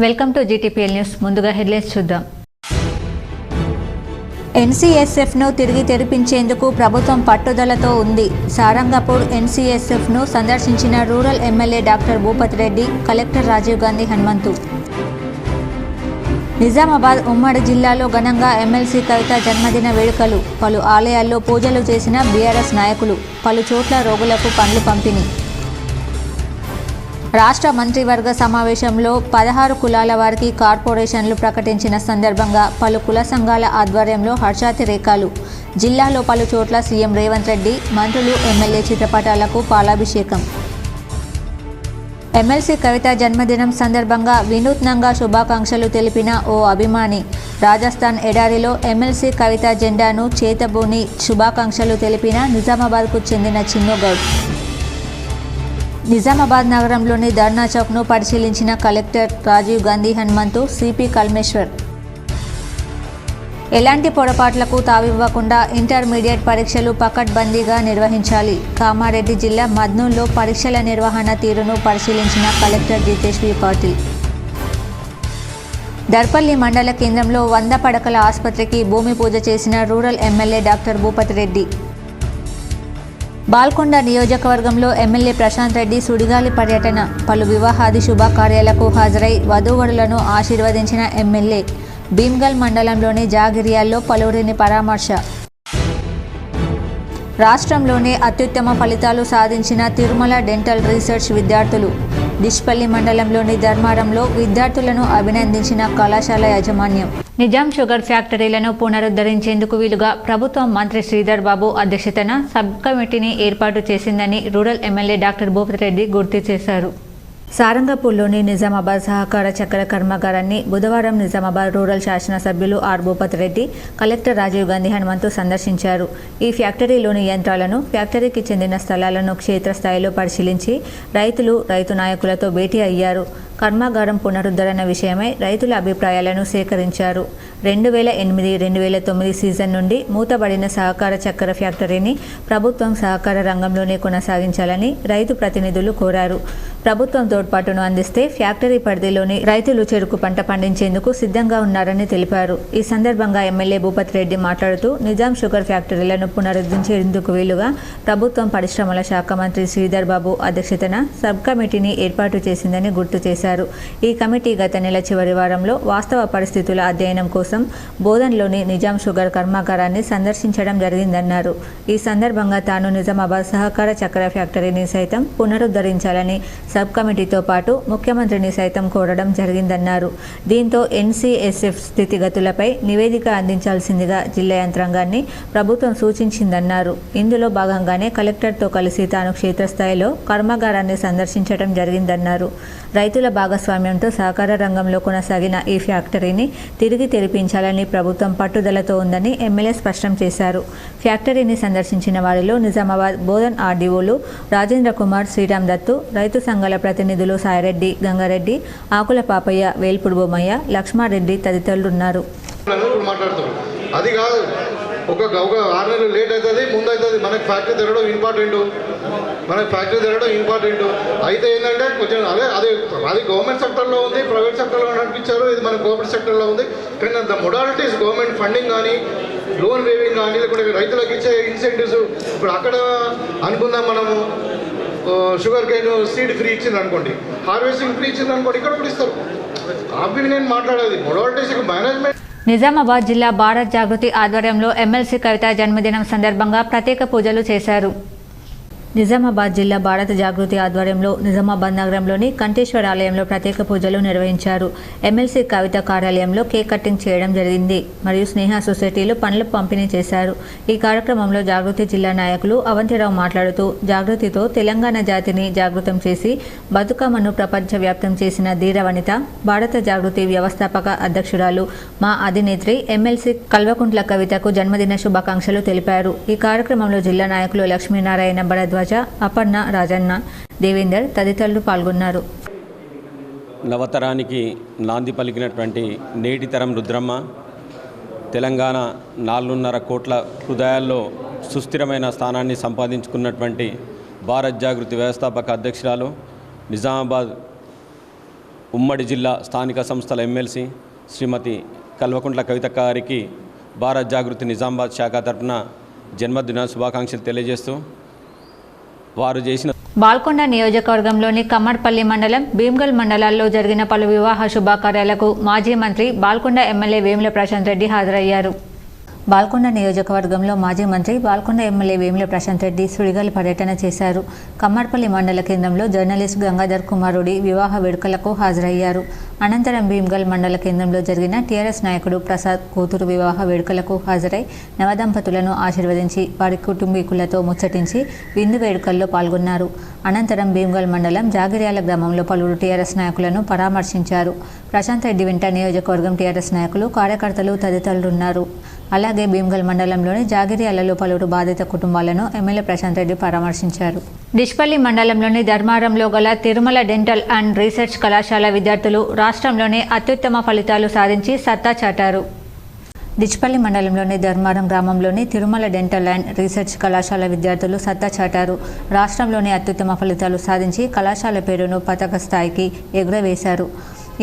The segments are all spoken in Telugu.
Welcome to GTPL news. ముందుగా హెడ్లైన్స్ చూద్దాం. ఎన్సీఎస్ఎఫ్ను తిరిగి తెరిపించేందుకు ప్రభుత్వం పట్టుదలతో ఉంది. సారంగపూర్ ఎన్సీఎస్ఎఫ్ను సందర్శించిన rural MLA doctor Bhupathi Reddy, collector Rajiv Gandhi Hanumanthu. Nizamabad ఉమ్మడి జిల్లాలో ఘనంగా ఎమ్మెల్సీ కవిత జన్మదిన వేడుకలు. పలు ఆలయాల్లో పూజలు చేసిన బీఆర్ఎస్ నాయకులు. పలు చోట్ల రోగులకు పండ్లు పంపిణీ. రాష్ట్ర మంత్రివర్గ సమావేశంలో 16 కులాల వారికి కార్పొరేషన్లు ప్రకటించిన సందర్భంగా పలు కుల సంఘాల ఆధ్వర్యంలో హర్షాతిరేకాలు. జిల్లాలో పలు చోట్ల సీఎం రేవంత్ రెడ్డి, మంత్రులు, ఎమ్మెల్యే చిత్రపటాలకు పాలాభిషేకం. ఎమ్మెల్సీ కవిత జన్మదినం సందర్భంగా వినూత్నంగా శుభాకాంక్షలు తెలిపిన ఓ అభిమాని. రాజస్థాన్ ఎడారిలో ఎమ్మెల్సీ కవిత జెండాను చేతబూని శుభాకాంక్షలు తెలిపిన నిజామాబాద్కు చెందిన చిన్నుగౌడ్. నిజామాబాద్ నగరంలోని ధర్నా చౌక్ను పరిశీలించిన కలెక్టర్ రాజీవ్ గాంధీ హనుమంతు, సిపి కల్మేశ్వర్. ఎలాంటి పొరపాట్లకు తావివ్వకుండా ఇంటర్మీడియట్ పరీక్షలు పకడ్బందీగా నిర్వహించాలి. కామారెడ్డి జిల్లా మద్నూల్లో పరీక్షల నిర్వహణ తీరును పరిశీలించిన కలెక్టర్ జితేష్ వి పాటిల్. దర్పల్లి మండల కేంద్రంలో 100 పడకల ఆసుపత్రికి భూమి పూజ చేసిన rural MLA doctor Bhupathi Reddy. Balkonda నియోజకవర్గంలో ఎమ్మెల్యే ప్రశాంత్ రెడ్డి సుడిగాలి పర్యటన. పలు వివాహాది శుభకార్యాలకు హాజరై వధూవరులను ఆశీర్వదించిన ఎమ్మెల్యే. భీమ్గల్ మండలంలోని జాగిరియాల్లో పలువురిని పరామర్శ. రాష్ట్రంలోనే అత్యుత్తమ ఫలితాలు సాధించిన తిరుమల డెంటల్ రీసెర్చ్ విద్యార్థులు. డిష్పల్లి మండలంలోని ధర్మారంలో విద్యార్థులను అభినందించిన కళాశాల యాజమాన్యం. నిజాం షుగర్ ఫ్యాక్టరీలను పునరుద్ధరించేందుకు వీలుగా ప్రభుత్వం మంత్రి శ్రీధర్ బాబు అధ్యక్షతన సబ్ కమిటీని ఏర్పాటు చేసిందని rural MLA doctor Bhupathi Reddy గుర్తు చేశారు. సారంగపూర్లోని నిజామాబాద్ సహకార చక్కెర కర్మాగారాన్ని బుధవారం నిజామాబాద్ రూరల్ శాసనసభ్యులు ఆర్ భూపతి రెడ్డి, కలెక్టర్ రాజీవ్ గాంధీ హనుమంతు సందర్శించారు. ఈ ఫ్యాక్టరీలోని యంత్రాలను, ఫ్యాక్టరీకి చెందిన స్థలాలను క్షేత్రస్థాయిలో పరిశీలించి రైతులు, రైతు నాయకులతో భేటీ అయ్యారు. కర్మాగారం పునరుద్ధరణ విషయమై రైతుల అభిప్రాయాలను సేకరించారు. 2008-2009 సీజన్ నుండి మూతబడిన సహకార చక్కెర ఫ్యాక్టరీని ప్రభుత్వం సహకార రంగంలోనే కొనసాగించాలని రైతు ప్రతినిధులు కోరారు. ప్రభుత్వం తోడ్పాటును అందిస్తే ఫ్యాక్టరీ పరిధిలోని రైతులు చెరుకు పంట పండించేందుకు సిద్ధంగా ఉన్నారని తెలిపారు. ఈ సందర్భంగా ఎమ్మెల్యే భూపతి రెడ్డి మాట్లాడుతూ నిజాం షుగర్ ఫ్యాక్టరీలను పునరుద్ధరించేందుకు వీలుగా ప్రభుత్వం పరిశ్రమల శాఖ మంత్రి శ్రీధర్ బాబు అధ్యక్షతన సబ్ కమిటీని ఏర్పాటు చేసిందని గుర్తు చేశారు. ఈ కమిటీ గత నెల చివరి వారంలో వాస్తవ పరిస్థితుల అధ్యయనం కోసం బోధన్లోని నిజాం షుగర్ కర్మాగారాన్ని సందర్శించడం జరిగిందన్నారు. ఈ సందర్భంగా తాను నిజామాబాద్ సహకార చక్కెర ఫ్యాక్టరీని సైతం పునరుద్ధరించాలని సబ్ కమిటీతో పాటు ముఖ్యమంత్రిని సైతం కోరడం జరిగిందన్నారు. దీంతో ఎన్సీఎస్ఎఫ్ స్థితిగతులపై నివేదిక అందించాల్సిందిగా జిల్లా యంత్రాంగాన్ని ప్రభుత్వం సూచించిందన్నారు. ఇందులో భాగంగానే కలెక్టర్తో కలిసి తాను క్షేత్రస్థాయిలో కర్మాగారాన్ని సందర్శించడం జరిగిందన్నారు. రైతుల భాగస్వామ్యంతో సహకార రంగంలో కొనసాగిన ఈ ఫ్యాక్టరీని తిరిగి తెరిపించాలని ప్రభుత్వం పట్టుదలతో ఉందని ఎమ్మెల్యే స్పష్టం చేశారు. ఫ్యాక్టరీని సందర్శించిన వారిలో నిజామాబాద్ బోధన్ ఆర్డీఓలు రాజేంద్ర కుమార్, శ్రీరామ్ దత్తు, రైతు సంఘాల ప్రతినిధులు సాయిరెడ్డి, గంగారెడ్డి, ఆకుల పాపయ్య, వేల్పుడు బొమ్మయ్య, లక్ష్మారెడ్డి తదితరులున్నారు. అది కాదు, ఒక 6 నెలలు లేట్ అవుతుంది, ముందు అవుతుంది. మనకి ఫ్యాక్టరీ తెరవడం ఇంపార్టెంట్. అయితే ఏంటంటే కొంచెం అది గవర్నమెంట్ సెక్టర్లో ఉంది, ప్రైవేట్ సెక్టర్లో నడిపించారు. ఇది మన గవర్నమెంట్ సెక్టర్లో ఉంది. కానీ ద మొడాలిటీస్ గవర్నమెంట్ ఫండింగ్ కానీ, లోన్ వేవింగ్ కానీ, లేకుంటే రైతులకు ఇచ్చే ఇన్సెంటివ్స్, ఇప్పుడు అక్కడ అనుకుందాం మనము షుగర్ కేన్ సీడ్ ఫ్రీ ఇచ్చింది అనుకోండి, హార్వెస్టింగ్ ఫ్రీ ఇచ్చింది అనుకోండి, ఇక్కడ కూడా ఇస్తారు. అవి నేను మాట్లాడేది మొడాలిటీస్ మేనేజ్మెంట్. నిజామాబాద్ జిల్లా భారత్ జాగృతి ఆధ్వర్యంలో ఎమ్మెల్సీ కవిత జన్మదినం సందర్భంగా ప్రత్యేక పూజలు చేశారు. నిజామాబాద్ జిల్లా భారత జాగృతి ఆధ్వర్యంలో నిజామాబాద్ నగరంలోని కంఠేశ్వర ఆలయంలో ప్రత్యేక పూజలు నిర్వహించారు. ఎమ్మెల్సీ కవిత కార్యాలయంలో కేక్ కటింగ్ చేయడం జరిగింది మరియు స్నేహ సొసైటీలో పండ్ల పంపిణీ చేశారు. ఈ కార్యక్రమంలో జాగృతి జిల్లా నాయకులు అవంతిరావు మాట్లాడుతూ జాగృతితో తెలంగాణ జాతిని జాగృతం చేసి బతుకమ్మను ప్రపంచవ్యాప్తం చేసిన ధీర వనిత, భారత జాగృతి వ్యవస్థాపక అధ్యక్షురాలు, మా అధినేత్రి ఎమ్మెల్సీ కల్వకుంట్ల కవితకు జన్మదిన శుభాకాంక్షలు తెలిపారు. ఈ కార్యక్రమంలో జిల్లా నాయకులు లక్ష్మీనారాయణ భరద్వాజ, అపర్ణ, రాజన్న, దేవేందర్ తదితరులు పాల్గొన్నారు. నవతరానికి నాంది పలికినటువంటి నేటి తరం రుద్రమ్మ తెలంగాణ 4.5 కోట్ల హృదయాల్లో సుస్థిరమైన స్థానాన్ని సంపాదించుకున్నటువంటి భారత్ జాగృతి వ్యవస్థాపక అధ్యక్షురాలు, నిజామాబాద్ ఉమ్మడి జిల్లా స్థానిక సంస్థల ఎమ్మెల్సీ శ్రీమతి కల్వకుంట్ల కవితక్క గారికి భారత్ జాగృతి నిజామాబాద్ శాఖ తరఫున జన్మదిన శుభాకాంక్షలు తెలియజేస్తూ వారు చేసిన బాల్కొండ నియోజకవర్గంలోని కమ్మర్పల్లి మండలం భీమ్గల్ మండలాల్లో జరిగిన పలు వివాహ శుభకార్యాలకు మాజీ మంత్రి బాల్కొండ ఎమ్మెల్యే వేముల ప్రశాంత్ రెడ్డి హాజరయ్యారు. బాల్కొండ నియోజకవర్గంలో మాజీ మంత్రి బాల్కొండ ఎమ్మెల్యే వేముల ప్రశాంత్ రెడ్డి సుడిగాలి పర్యటన చేశారు. కమ్మర్పల్లి మండల కేంద్రంలో జర్నలిస్ట్ గంగాధర్ కుమారుడి వివాహ వేడుకలకు హాజరయ్యారు. అనంతరం భీమ్గల్ మండల కేంద్రంలో జరిగిన టీఆర్ఎస్ నాయకుడు ప్రసాద్ కూతురు వివాహ వేడుకలకు హాజరై నవదంపతులను ఆశీర్వదించి వారి కుటుంబీకులతో ముచ్చటించి విందు వేడుకల్లో పాల్గొన్నారు. అనంతరం భీమ్గల్ మండలం జాగిర్యాల గ్రామంలో పలువురు టీఆర్ఎస్ నాయకులను పరామర్శించారు. ప్రశాంత్ రెడ్డి వెంట నియోజకవర్గం టీఆర్ఎస్ నాయకులు, కార్యకర్తలు తదితరులున్నారు. అలాగే భీమ్గల్ మండలంలోని జాగిర్యాలలో పలువురు బాధిత కుటుంబాలను ఎమ్మెల్యే ప్రశాంత్ రెడ్డి పరామర్శించారు. డిష్పల్లి మండలంలోని ధర్మారంలో గల తిరుమల డెంటల్ అండ్ రీసెర్చ్ కళాశాల విద్యార్థులు రాష్ట్రంలోనే అత్యుత్తమ ఫలితాలు సాధించి సత్తా చాటారు. డిచ్పల్లి మండలంలోని ధర్మారం గ్రామంలోని తిరుమల డెంటల్ అండ్ రీసెర్చ్ కళాశాల విద్యార్థులు సత్తా చాటారు. రాష్ట్రంలోని అత్యుత్తమ ఫలితాలు సాధించి కళాశాల పేరును పతాక స్థాయికి ఎగురవేశారు.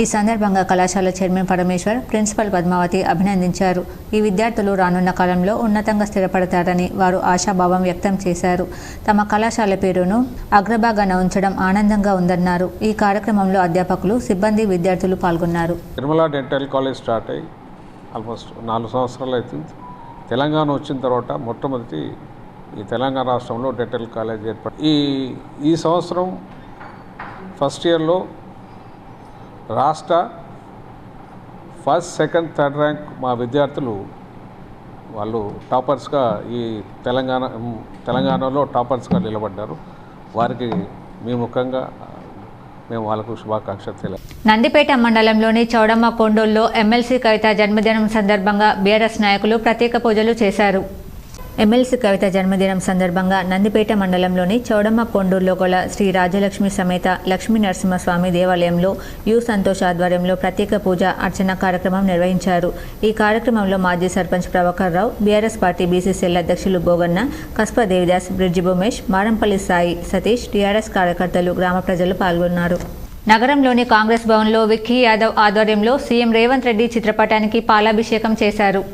ఈ సందర్భంగా కళాశాల చైర్మన్ పరమేశ్వర్, ప్రిన్సిపల్ పద్మావతి అభినందించారు. ఈ విద్యార్థులు రానున్న కాలంలో ఉన్నతంగా స్థిరపడతారని వారు ఆశాభావం వ్యక్తం చేశారు. తమ కళాశాల పేరును అగ్రభాగాన ఉంచడం ఆనందంగా ఉందన్నారు. ఈ కార్యక్రమంలో అధ్యాపకులు, సిబ్బంది, విద్యార్థులు పాల్గొన్నారు. తిరుమల డెంటల్ కాలేజ్ స్టార్ట్ అయ్యి ఆల్మోస్ట్ 4 సంవత్సరాలు అవుతుంది. తెలంగాణ వచ్చిన తర్వాత మొట్టమొదటి ఈ తెలంగాణ రాష్ట్రంలో డెంటల్ కాలేజ్ ఏర్పడి ఈ సంవత్సరం ఫస్ట్ ఇయర్లో రాష్ట్ర ఫస్ట్, సెకండ్, థర్డ్ ర్యాంక్ మా విద్యార్థులు వాళ్ళు టాపర్స్గా ఈ తెలంగాణలో టాపర్స్గా నిలబడ్డారు. వారికి మీ ముఖంగా మేము వాళ్ళకు శుభాకాంక్షలు తెలియజేస్తాం. నందిపేట మండలంలోని చౌడమ్మ కొండూరులో ఎమ్మెల్సీ కవిత జన్మదినం సందర్భంగా బీఆర్ఎస్ నాయకులు ప్రత్యేక పూజలు చేశారు. ఎమ్మెల్సీ కవిత జన్మదినం సందర్భంగా నందిపేట మండలంలోని చౌడమ్మ కొండూరులో గల శ్రీ రాజలక్ష్మి సమేత లక్ష్మీ నరసింహస్వామి దేవాలయంలో యు సంతోష్ ఆధ్వర్యంలో ప్రత్యేక పూజ అర్చన కార్యక్రమం నిర్వహించారు. ఈ కార్యక్రమంలో మాజీ sarpanch Prabhakar Rao, BRS party BCCL అధ్యక్షులు బోగన్న, కస్ప దేవిదాస్, బ్రిడ్జి భూమేష్, మారంపల్లి సాయి, సతీష్, టీఆర్ఎస్ కార్యకర్తలు, గ్రామ ప్రజలు పాల్గొన్నారు. నగరంలోని కాంగ్రెస్ భవన్లో విక్కీ యాదవ్ ఆధ్వర్యంలో సీఎం రేవంత్ రెడ్డి చిత్రపటానికి పాలాభిషేకం చేశారు.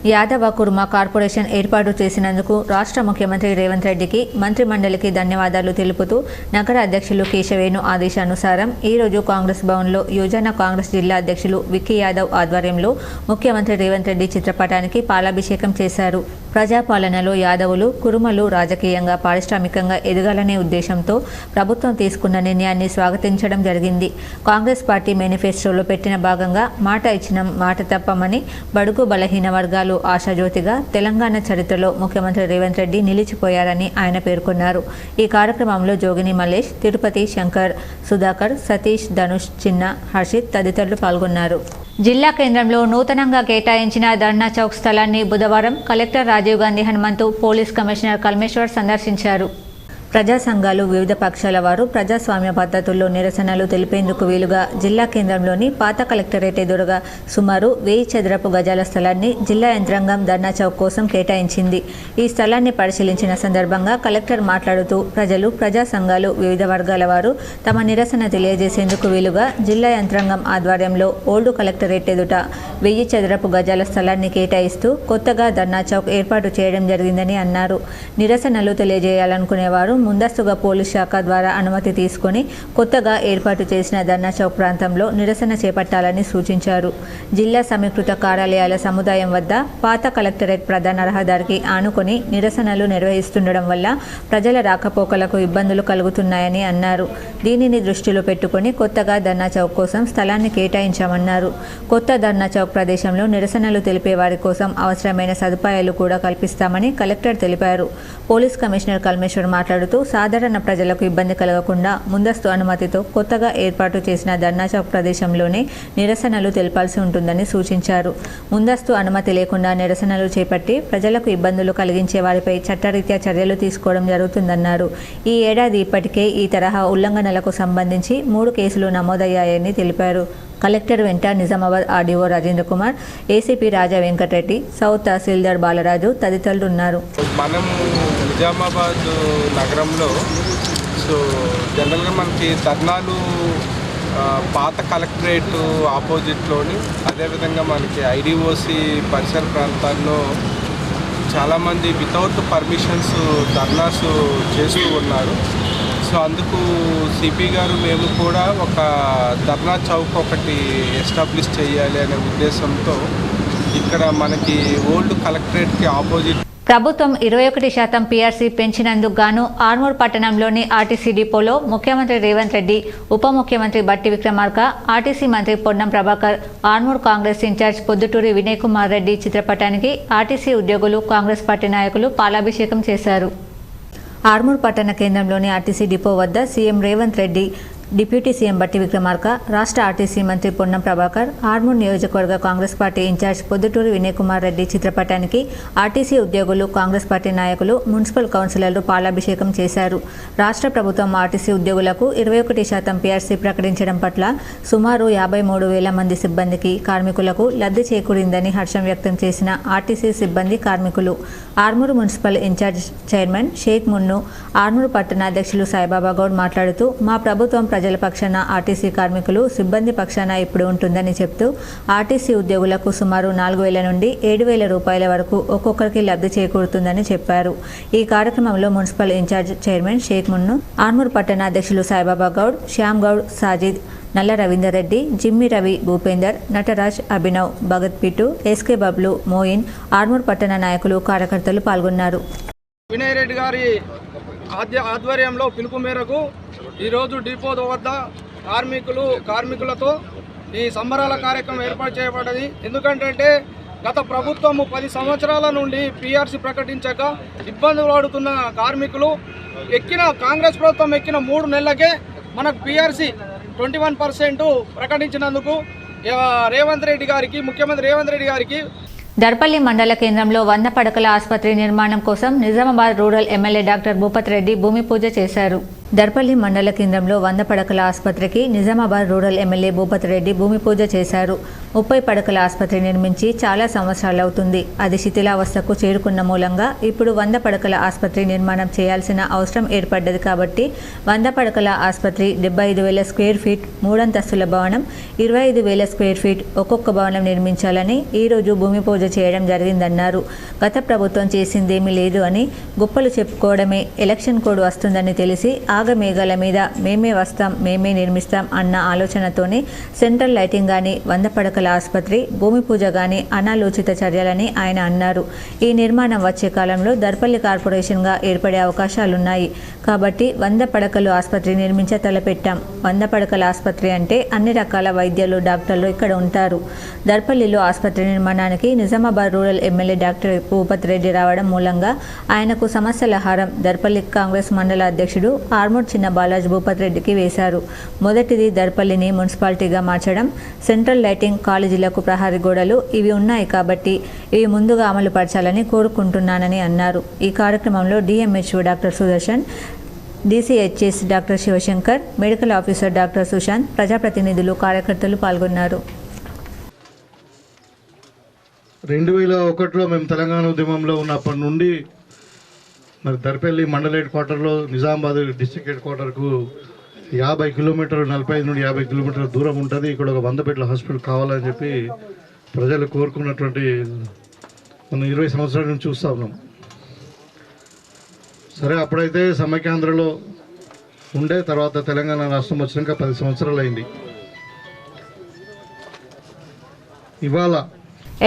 యాదవ కుర్మ కార్పొరేషన్ ఏర్పాటు చేసినందుకు రాష్ట్ర ముఖ్యమంత్రి రేవంత్ రెడ్డికి, మంత్రి మండలికి ధన్యవాదాలు తెలుపుతూ నగర అధ్యక్షులు కేశవేణు ఆదేశానుసారం ఈరోజు కాంగ్రెస్ భవన్లో యువజన కాంగ్రెస్ జిల్లా అధ్యక్షులు విక్కీ యాదవ్ ఆధ్వర్యంలో ముఖ్యమంత్రి రేవంత్ రెడ్డి చిత్రపటానికి పాలాభిషేకం చేశారు. ప్రజాపాలనలో యాదవులు, కురుమలు రాజకీయంగా, పారిశ్రామికంగా ఎదగాలనే ఉద్దేశంతో ప్రభుత్వం తీసుకున్న నిర్ణయాన్ని స్వాగతించడం జరిగింది. కాంగ్రెస్ పార్టీ మేనిఫెస్టోలో పెట్టిన భాగంగా మాట ఇచ్చినం, మాట తప్పమని బడుగు బలహీన వర్గాలు ఆశాజ్యోతిగా తెలంగాణ చరిత్రలో ముఖ్యమంత్రి రేవంత్ రెడ్డి నిలిచిపోయారని ఆయన పేర్కొన్నారు. ఈ కార్యక్రమంలో జోగిని మల్లేష్, తిరుపతి, శంకర్, సుధాకర్, సతీష్, ధనుష్, చిన్న, హర్షిత్ తదితరులు పాల్గొన్నారు. జిల్లా కేంద్రంలో నూతనంగా కేటాయించిన ధర్నా చౌక్ స్థలాన్ని బుధవారం collector Rajiv Gandhi Hanumanthu, police commissioner Kalmeshwar సందర్శించారు. ప్రజా సంఘాలు, వివిధ పక్షాల వారు ప్రజాస్వామ్య పద్ధతుల్లో నిరసనలు తెలిపేందుకు వీలుగా జిల్లా కేంద్రంలోని పాత కలెక్టరేట్ ఎదురుగా సుమారు 1000 చదరపు గజాల స్థలాన్ని జిల్లా యంత్రాంగం ధర్నా చౌక్ కోసం కేటాయించింది. ఈ స్థలాన్ని పరిశీలించిన సందర్భంగా కలెక్టర్ మాట్లాడుతూ ప్రజలు, ప్రజా సంఘాలు, వివిధ వర్గాల వారు తమ నిరసన తెలియజేసేందుకు వీలుగా జిల్లా యంత్రాంగం ఆధ్వర్యంలో ఓల్డ్ కలెక్టరేట్ ఎదుట 1000 చదరపు గజాల స్థలాన్ని కేటాయిస్తూ కొత్తగా ధర్నా చౌక్ ఏర్పాటు చేయడం జరిగిందని అన్నారు. నిరసనలు తెలియజేయాలనుకునేవారు ముందస్తుగా పోలీస్ శాఖ ద్వారా అనుమతి తీసుకొని కొత్తగా ఏర్పాటు చేసిన ధర్నా చౌక్ ప్రాంతంలో నిరసన చేపట్టాలని సూచించారు. జిల్లా సమీకృత కార్యాలయాల సముదాయం వద్ద పాత కలెక్టరేట్ ప్రధాన రహదారికి ఆనుకొని నిరసనలు నిర్వహిస్తుండడం వల్ల ప్రజల రాకపోకలకు ఇబ్బందులు కలుగుతున్నాయని అన్నారు. దీనిని దృష్టిలో పెట్టుకుని కొత్తగా ధర్నా చౌక్ కోసం స్థలాన్ని కేటాయించామన్నారు. కొత్త ధర్నా చౌక్ ప్రదేశంలో నిరసనలు తెలిపే వారి కోసం అవసరమైన సదుపాయాలు కూడా కల్పిస్తామని కలెక్టర్ తెలిపారు. పోలీస్ కమిషనర్ కల్మేశ్వర్ మాట్లాడుతూ సాధారణ ప్రజలకు ఇబ్బంది కలగకుండా ముందస్తు అనుమతితో కొత్తగా ఏర్పాటు చేసిన ధర్నా చౌక్ ప్రదేశంలోనే నిరసనలు తెలపాల్సి ఉంటుందని సూచించారు. ముందస్తు అనుమతి లేకుండా నిరసనలు చేపట్టి ప్రజలకు ఇబ్బందులు కలిగించే వారిపై చట్టరీత్యా చర్యలు తీసుకోవడం జరుగుతుందన్నారు. ఈ ఏడాది ఇప్పటికే ఈ తరహా ఉల్లంఘనలకు సంబంధించి 3 కేసులు నమోదయ్యాయని తెలిపారు. కలెక్టర్ వెంట నిజామాబాద్ ఆర్డీఓ రాజేంద్ర కుమార్, ఏసీపీ రాజా వెంకటరెడ్డి, సౌత్ తహసీల్దార్ బాలరాజు తదితరులు ఉన్నారు. మనం నిజామాబాద్ నగరంలో జనరల్గా మనకి ధర్నాలు పాత కలెక్టరేట్ ఆపోజిట్లోని, అదేవిధంగా మనకి ఐడిఓసి పరిసర ప్రాంతాల్లో చాలామంది వితౌట్ పర్మిషన్స్ ధర్నాస్ చేస్తూ ఉన్నారు. సో అందుకు సిపి గారు మేము కూడా ఒక ధర్నా చౌక్ ఒకటి ఎస్టాబ్లిష్ చేయాలి అనే ఉద్దేశంతో ఇక్కడ మనకి ఓల్డ్ కలెక్టరేట్కి ఆపోజిట్ ప్రభుత్వం 21% పీఆర్సీ పెంచినందుకు గాను ఆర్మూర్ పట్టణంలోని ఆర్టీసీ డిపోలో ముఖ్యమంత్రి రేవంత్ రెడ్డి, ఉప ముఖ్యమంత్రి బట్టి విక్రమార్క, ఆర్టీసీ మంత్రి పొన్నం ప్రభాకర్, ఆర్మూర్ కాంగ్రెస్ ఇన్ఛార్జ్ పొద్దుటూరి వినయ్ కుమార్ రెడ్డి చిత్రపటానికి ఆర్టీసీ ఉద్యోగులు, కాంగ్రెస్ పార్టీ నాయకులు పాలాభిషేకం చేశారు. ఆర్మూర్ పట్టణ కేంద్రంలోని ఆర్టీసీ డిపో వద్ద CM Revanth Reddy, deputy CM బట్టి విక్రమార్క, రాష్ట్ర ఆర్టీసీ మంత్రి పొన్నం ప్రభాకర్, ఆర్మూర్ నియోజకవర్గ కాంగ్రెస్ పార్టీ ఇన్ఛార్జ్ పొద్దుటూరి వినయ్ కుమార్ రెడ్డి చిత్రపటానికి ఆర్టీసీ ఉద్యోగులు, కాంగ్రెస్ పార్టీ నాయకులు, మున్సిపల్ కౌన్సిలర్లు పాలాభిషేకం చేశారు. రాష్ట్ర ప్రభుత్వం ఆర్టీసీ ఉద్యోగులకు 21% పీఆర్సీ ప్రకటించడం పట్ల సుమారు 53,000 మంది సిబ్బందికి, కార్మికులకు లబ్ధి చేకూరిందని హర్షం వ్యక్తం చేసిన ఆర్టీసీ సిబ్బంది, కార్మికులు. Armoor municipal in charge chairman Sheikh Munnu, Armoor పట్టణ అధ్యక్షులు సాయిబాబా గౌడ్ మాట్లాడుతూ, మా ప్రభుత్వం ప్రజల పక్షాన, ఆర్టీసీ కార్మికులు, సిబ్బంది పక్షాన ఇప్పుడు ఉంటుందని చెప్తూ, ఆర్టీసీ ఉద్యోగులకు సుమారు 4,000 నుండి 7,000 రూపాయల వరకు ఒక్కొక్కరికి లబ్ధి చేకూరుతుందని చెప్పారు. ఈ కార్యక్రమంలో municipal in charge chairman Sheikh Munnu, Armoor పట్టణ అధ్యక్షులు సాయిబాబా గౌడ్, శ్యామ్ గౌడ్, సాజిద్, నల్ల రవీందర్ రెడ్డి, జిమ్మి రవి, భూపేందర్, నటరాజ్, అభినవ్, భగత్ పిట్టు, ఎస్కే బబ్లు, మోయిన్, ఆర్మూర్ పట్టణ నాయకులు, కార్యకర్తలు పాల్గొన్నారు. వినయ్ రెడ్డి గారి ఆధ్వర్యంలో పిలుపు మేరకు ఈరోజు డిపో వద్ద కార్మికులతో ఈ సంబరాల కార్యక్రమం ఏర్పాటు చేయబడ్డది. ఎందుకంటే గత ప్రభుత్వము 10 సంవత్సరాల నుండి పీఆర్సీ ప్రకటించక ఇబ్బందులు పడుతున్న కార్మికులు కాంగ్రెస్ ప్రభుత్వం ఎక్కిన 3 నెలలకే మనకు పీఆర్సీ 21% ప్రకటించినందుకు ముఖ్యమంత్రి రేవంత్ రెడ్డి గారికి దర్పల్లి మండల కేంద్రంలో 100 పడకల ఆసుపత్రి నిర్మాణం కోసం Nizamabad rural MLA doctor Bhupath Reddy భూమి పూజ చేశారు. దర్పల్లి మండల కేంద్రంలో 100 పడకల ఆసుపత్రికి నిజామాబాద్ రూరల్ ఎమ్మెల్యే భూపత్ రెడ్డి భూమి పూజ చేశారు. 30 పడకల ఆసుపత్రి నిర్మించి చాలా సంవత్సరాలవుతుంది. అది శిథిలావస్థకు చేరుకున్న మూలంగా ఇప్పుడు 100 పడకల ఆసుపత్రి నిర్మాణం చేయాల్సిన అవసరం ఏర్పడ్డది. కాబట్టి 100 పడకల ఆసుపత్రి 75,000 స్క్వేర్ ఫీట్ 3 అంతస్తుల భవనం, 25,000 స్క్వేర్ ఫీట్ ఒక్కొక్క భవనం నిర్మించాలని ఈరోజు భూమి పూజ చేయడం జరిగిందన్నారు. గత ప్రభుత్వం చేసిందేమీ లేదు అని గొప్పలు చెప్పుకోవడమే, ఎలక్షన్ కోడ్ వస్తుందని తెలిసి ఆగమేఘాల మీద మేమే వస్తాం, మేమే నిర్మిస్తాం అన్న ఆలోచనతోనే సెంట్రల్ లైటింగ్ కానీ, 100 పడకల ఆసుపత్రి భూమి పూజ కానీ అనాలోచిత చర్యలని ఆయన అన్నారు. ఈ నిర్మాణం వచ్చే కాలంలో దర్పల్లి కార్పొరేషన్గా ఏర్పడే అవకాశాలున్నాయి. కాబట్టి 100 పడకలు ఆసుపత్రి నిర్మించ తలపెట్టాం. 100 పడకల ఆసుపత్రి అంటే అన్ని రకాల వైద్యులు, డాక్టర్లు ఇక్కడ ఉంటారు. దర్పల్లిలో ఆసుపత్రి నిర్మాణానికి Nizamabad rural MLA doctor Bhupath Reddy రావడం మూలంగా ఆయనకు సమస్యల హారం దర్పల్లి కాంగ్రెస్ మండల అధ్యక్షుడు ఆర్మూర్ చిన్న బాలాజీ భూపత్ రెడ్డికి వేశారు. మొదటిది దర్పల్లిని మున్సిపాలిటీగా మార్చడం, సెంట్రల్ లైటింగ్, కాలేజీలకు ప్రహరీ గోడలు ఇవి ఉన్నాయి కాబట్టి ఇవి ముందుగా అమలు పరచాలని కోరుకుంటున్నానని అన్నారు. ఈ కార్యక్రమంలో DMHO doctor Sudarshan, DCHS doctor Shivashankar, medical officer doctor Sushanth, ప్రజాప్రతినిధులు, కార్యకర్తలు పాల్గొన్నారు. 2001లో మేము తెలంగాణ ఉద్యమంలో ఉన్నప్పటి నుండి మరి దర్పల్లి మండల హెడ్ క్వార్టర్లో నిజామాబాద్ డిస్ట్రిక్ట్ హెడ్ క్వార్టర్కు 50 కిలోమీటర్లు, 45 నుండి 50 కిలోమీటర్ల దూరం ఉంటుంది. ఇక్కడ ఒక 100 బెడ్ల హాస్పిటల్ కావాలని చెప్పి ప్రజలు కోరుకున్నటువంటి మనం 20 సంవత్సరాల నుంచి చూస్తూ ఉన్నాం. సరే, అప్పుడైతే సమైక్యాంధ్రలో ఉండే, తర్వాత తెలంగాణ రాష్ట్రం వచ్చినాక 10 సంవత్సరాలు అయింది. ఇవాళ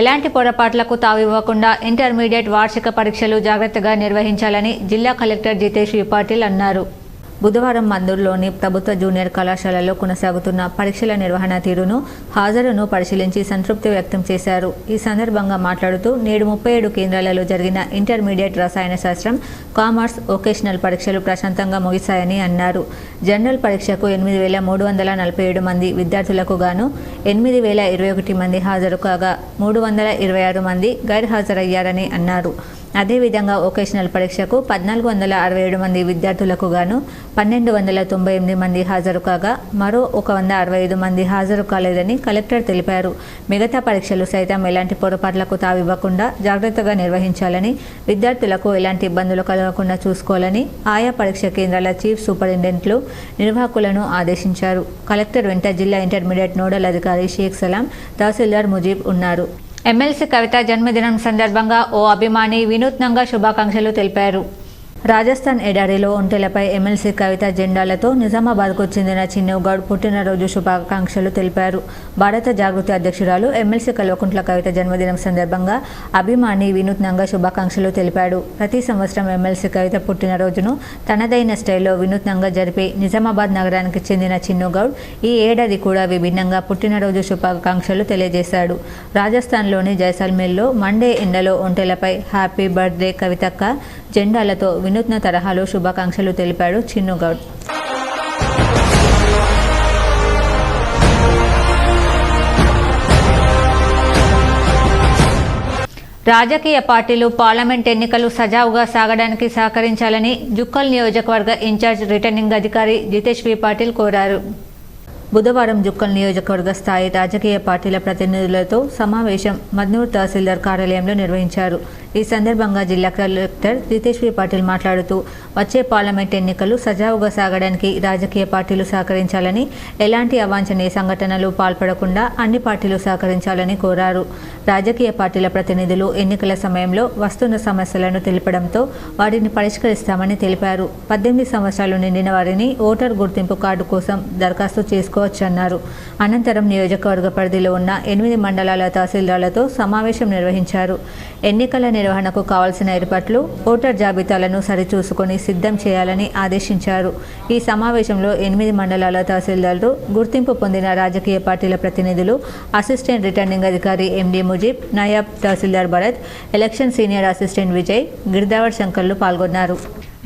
ఎలాంటి పొరపాట్లకు తావివ్వకుండా ఇంటర్మీడియట్ వార్షిక పరీక్షలు జాగ్రత్తగా నిర్వహించాలని జిల్లా కలెక్టర్ జితేష్ వి పాటిల్ అన్నారు. బుధవారం మందూరులోని ప్రభుత్వ జూనియర్ కళాశాలలో కొనసాగుతున్న పరీక్షల నిర్వహణ తీరును, హాజరును పరిశీలించి సంతృప్తి వ్యక్తం చేశారు. ఈ సందర్భంగా మాట్లాడుతూ నేడు 37 కేంద్రాలలో జరిగిన ఇంటర్మీడియట్ రసాయన శాస్త్రం, కామర్స్, వొకేషనల్ పరీక్షలు ప్రశాంతంగా ముగిశాయని అన్నారు. జనరల్ పరీక్షకు 8,347 మంది విద్యార్థులకు గాను 8,021 మంది హాజరు కాగా 326 మంది గైర్హాజరయ్యారని అన్నారు. అదేవిధంగా వొకేషనల్ పరీక్షకు 1467 మంది విద్యార్థులకు గాను 1298 మంది హాజరు కాగా మరో 165 మంది హాజరు కాలేదని కలెక్టర్ తెలిపారు. మిగతా పరీక్షలు సైతం ఎలాంటి పొరపాట్లకు తావివ్వకుండా జాగ్రత్తగా నిర్వహించాలని, విద్యార్థులకు ఎలాంటి ఇబ్బందులు కలగకుండా చూసుకోవాలని ఆయా పరీక్ష కేంద్రాల చీఫ్ సూపరింటెండెంట్లు, నిర్వాహకులను ఆదేశించారు. కలెక్టర్ వెంట జిల్లా ఇంటర్మీడియట్ నోడల్ అధికారి షేక్ సలాం, తహసీల్దార్ ముజీబ్ ఉన్నారు. ఎమ్మెల్సీ కవిత జన్మదినం సందర్భంగా ఓ అభిమాని వినూత్నంగా శుభాకాంక్షలు తెలిపారు. రాజస్థాన్ ఎడారిలో ఒంటెలపై ఎమ్మెల్సీ కవిత జెండాలతో నిజామాబాద్కు చెందిన చిన్ను గౌడ్ పుట్టినరోజు శుభాకాంక్షలు తెలిపారు. భారత జాగృతి అధ్యక్షురాలు ఎమ్మెల్సీ కల్వకుంట్ల కవిత జన్మదినం సందర్భంగా అభిమాని వినూత్నంగా శుభాకాంక్షలు తెలిపాడు. ప్రతి సంవత్సరం ఎమ్మెల్సీ కవిత పుట్టినరోజును తనదైన స్టైల్లో వినూత్నంగా జరిపి నిజామాబాద్ నగరానికి చెందిన చిన్ను గౌడ్ ఈ ఏడాది కూడా విభిన్నంగా పుట్టినరోజు శుభాకాంక్షలు తెలియజేశాడు. రాజస్థాన్లోని జైసల్మేర్లో మండే ఎండలో ఒంటెలపై హ్యాపీ బర్త్డే కవితక్క జెండాలతో వినూత్న తరహాలో శుభాకాంక్షలు తెలిపాడు చిన్నుగౌడ్. రాజకీయ పార్టీలు పార్లమెంట్ ఎన్నికలు సజావుగా సాగడానికి సహకరించాలని జుక్కల్ నియోజకవర్గ ఇన్ఛార్జ్ రిటర్నింగ్ అధికారి జితేష్ వి పాటిల్ కోరారు. బుధవారం జుక్కల్ నియోజకవర్గ స్థాయి రాజకీయ పార్టీల ప్రతినిధులతో సమావేశం మద్నూర్ తహసీల్దార్ కార్యాలయంలో నిర్వహించారు. ఈ సందర్భంగా జిల్లా కలెక్టర్ జితేష్ వి పాటిల్ మాట్లాడుతూ వచ్చే పార్లమెంట్ ఎన్నికలు సజావుగా సాగడానికి రాజకీయ పార్టీలు సహకరించాలని, ఎలాంటి అవాంఛనీయ సంఘటనలు పాల్పడకుండా అన్ని పార్టీలు సహకరించాలని కోరారు. రాజకీయ పార్టీల ప్రతినిధులు ఎన్నికల సమయంలో వస్తున్న సమస్యలను తెలపడంతో వాటిని పరిష్కరిస్తామని తెలిపారు. 18 సంవత్సరాలు నిండిన వారిని ఓటర్ గుర్తింపు కార్డు కోసం దరఖాస్తు చేసుకోవచ్చన్నారు. అనంతరం నియోజకవర్గ పరిధిలో ఉన్న 8 మండలాల తహసీల్దార్లతో సమావేశం నిర్వహించారు. ఎన్నికల నిర్వహణకు కావాల్సిన ఏర్పాట్లు, ఓటర్ జాబితాలను సరిచూసుకొని సిద్ధం చేయాలని ఆదేశించారు. ఈ సమావేశంలో 8 మండలాల తహసీల్దార్లు, గుర్తింపు పొందిన రాజకీయ పార్టీల ప్రతినిధులు, అసిస్టెంట్ రిటర్నింగ్ అధికారి ఎండి ముజీబ్, నాయబ్ తహసీల్దార్ Bharat, election senior assistant Vijay, గిర్దావర్ శంకర్లు పాల్గొన్నారు.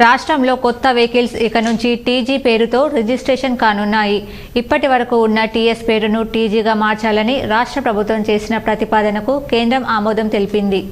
రాష్ట్రంలో కొత్త వెహికల్స్ ఇక నుంచి టీజీ పేరుతో రిజిస్ట్రేషన్ కానున్నాయి. ఇప్పటి వరకు ఉన్న టీఎస్ పేరును టీజీగా మార్చాలని రాష్ట్ర ప్రభుత్వం చేసిన ప్రతిపాదనకు కేంద్రం ఆమోదం తెలిపింది.